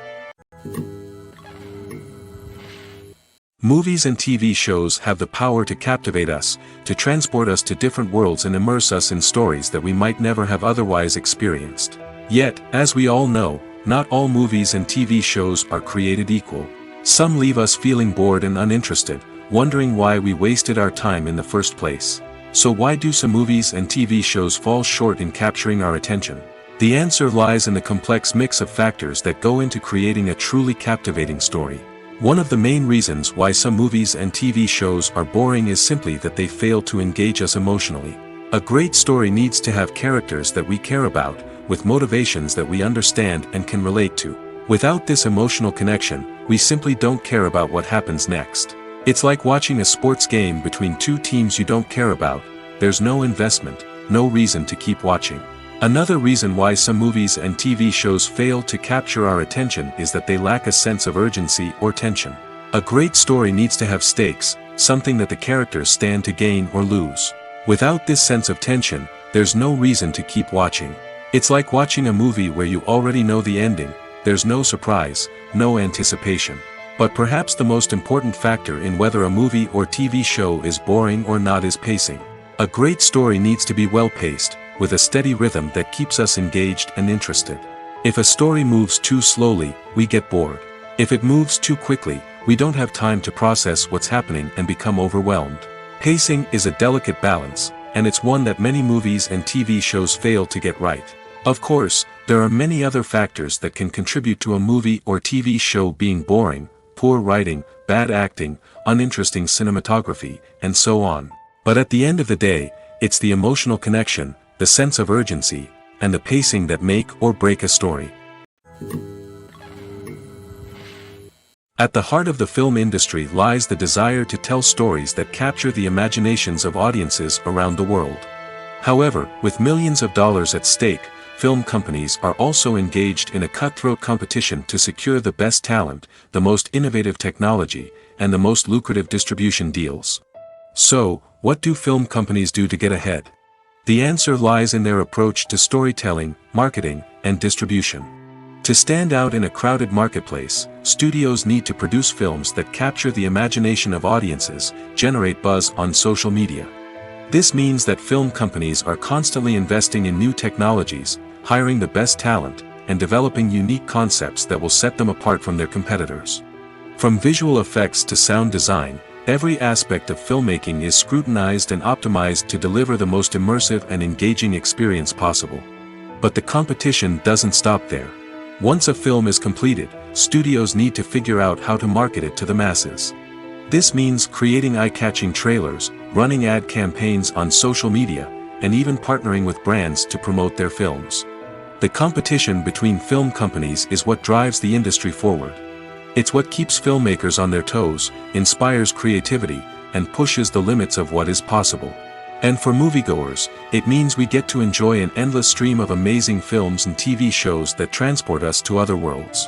Movies and TV shows have the power to captivate us, to transport us to different worlds and immerse us in stories that we might never have otherwise experienced. Yet, as we all know, not all movies and TV shows are created equal. Some leave us feeling bored and uninterested, wondering why we wasted our time in the first place. So why do some movies and TV shows fall short in capturing our attention? The answer lies in the complex mix of factors that go into creating a truly captivating story. One of the main reasons why some movies and TV shows are boring is simply that they fail to engage us emotionally. A great story needs to have characters that we care about, with motivations that we understand and can relate to. Without this emotional connection, we simply don't care about what happens next. It's like watching a sports game between two teams you don't care about. There's no investment, no reason to keep watching. Another reason why some movies and TV shows fail to capture our attention is that they lack a sense of urgency or tension. A great story needs to have stakes, something that the characters stand to gain or lose. Without this sense of tension, there's no reason to keep watching. It's like watching a movie where you already know the ending. There's no surprise, no anticipation. But perhaps the most important factor in whether a movie or TV show is boring or not is pacing. A great story needs to be well-paced, with a steady rhythm that keeps us engaged and interested. If a story moves too slowly, we get bored. If it moves too quickly, we don't have time to process what's happening and become overwhelmed. Pacing is a delicate balance, and it's one that many movies and TV shows fail to get right. Of course, there are many other factors that can contribute to a movie or TV show being boring: poor writing, bad acting, uninteresting cinematography, and so on. But at the end of the day, it's the emotional connection, the sense of urgency, and the pacing that make or break a story. At the heart of the film industry lies the desire to tell stories that capture the imaginations of audiences around the world. However, with millions of dollars at stake, film companies are also engaged in a cutthroat competition to secure the best talent, the most innovative technology, and the most lucrative distribution deals. So, what do film companies do to get ahead? The answer lies in their approach to storytelling, marketing, and distribution. To stand out in a crowded marketplace, studios need to produce films that capture the imagination of audiences, generate buzz on social media. This means that film companies are constantly investing in new technologies, hiring the best talent, and developing unique concepts that will set them apart from their competitors. From visual effects to sound design, every aspect of filmmaking is scrutinized and optimized to deliver the most immersive and engaging experience possible. But the competition doesn't stop there. Once a film is completed, studios need to figure out how to market it to the masses. This means creating eye-catching trailers, running ad campaigns on social media, and even partnering with brands to promote their films. The competition between film companies is what drives the industry forward. It's what keeps filmmakers on their toes, inspires creativity, and pushes the limits of what is possible. And for moviegoers, it means we get to enjoy an endless stream of amazing films and TV shows that transport us to other worlds.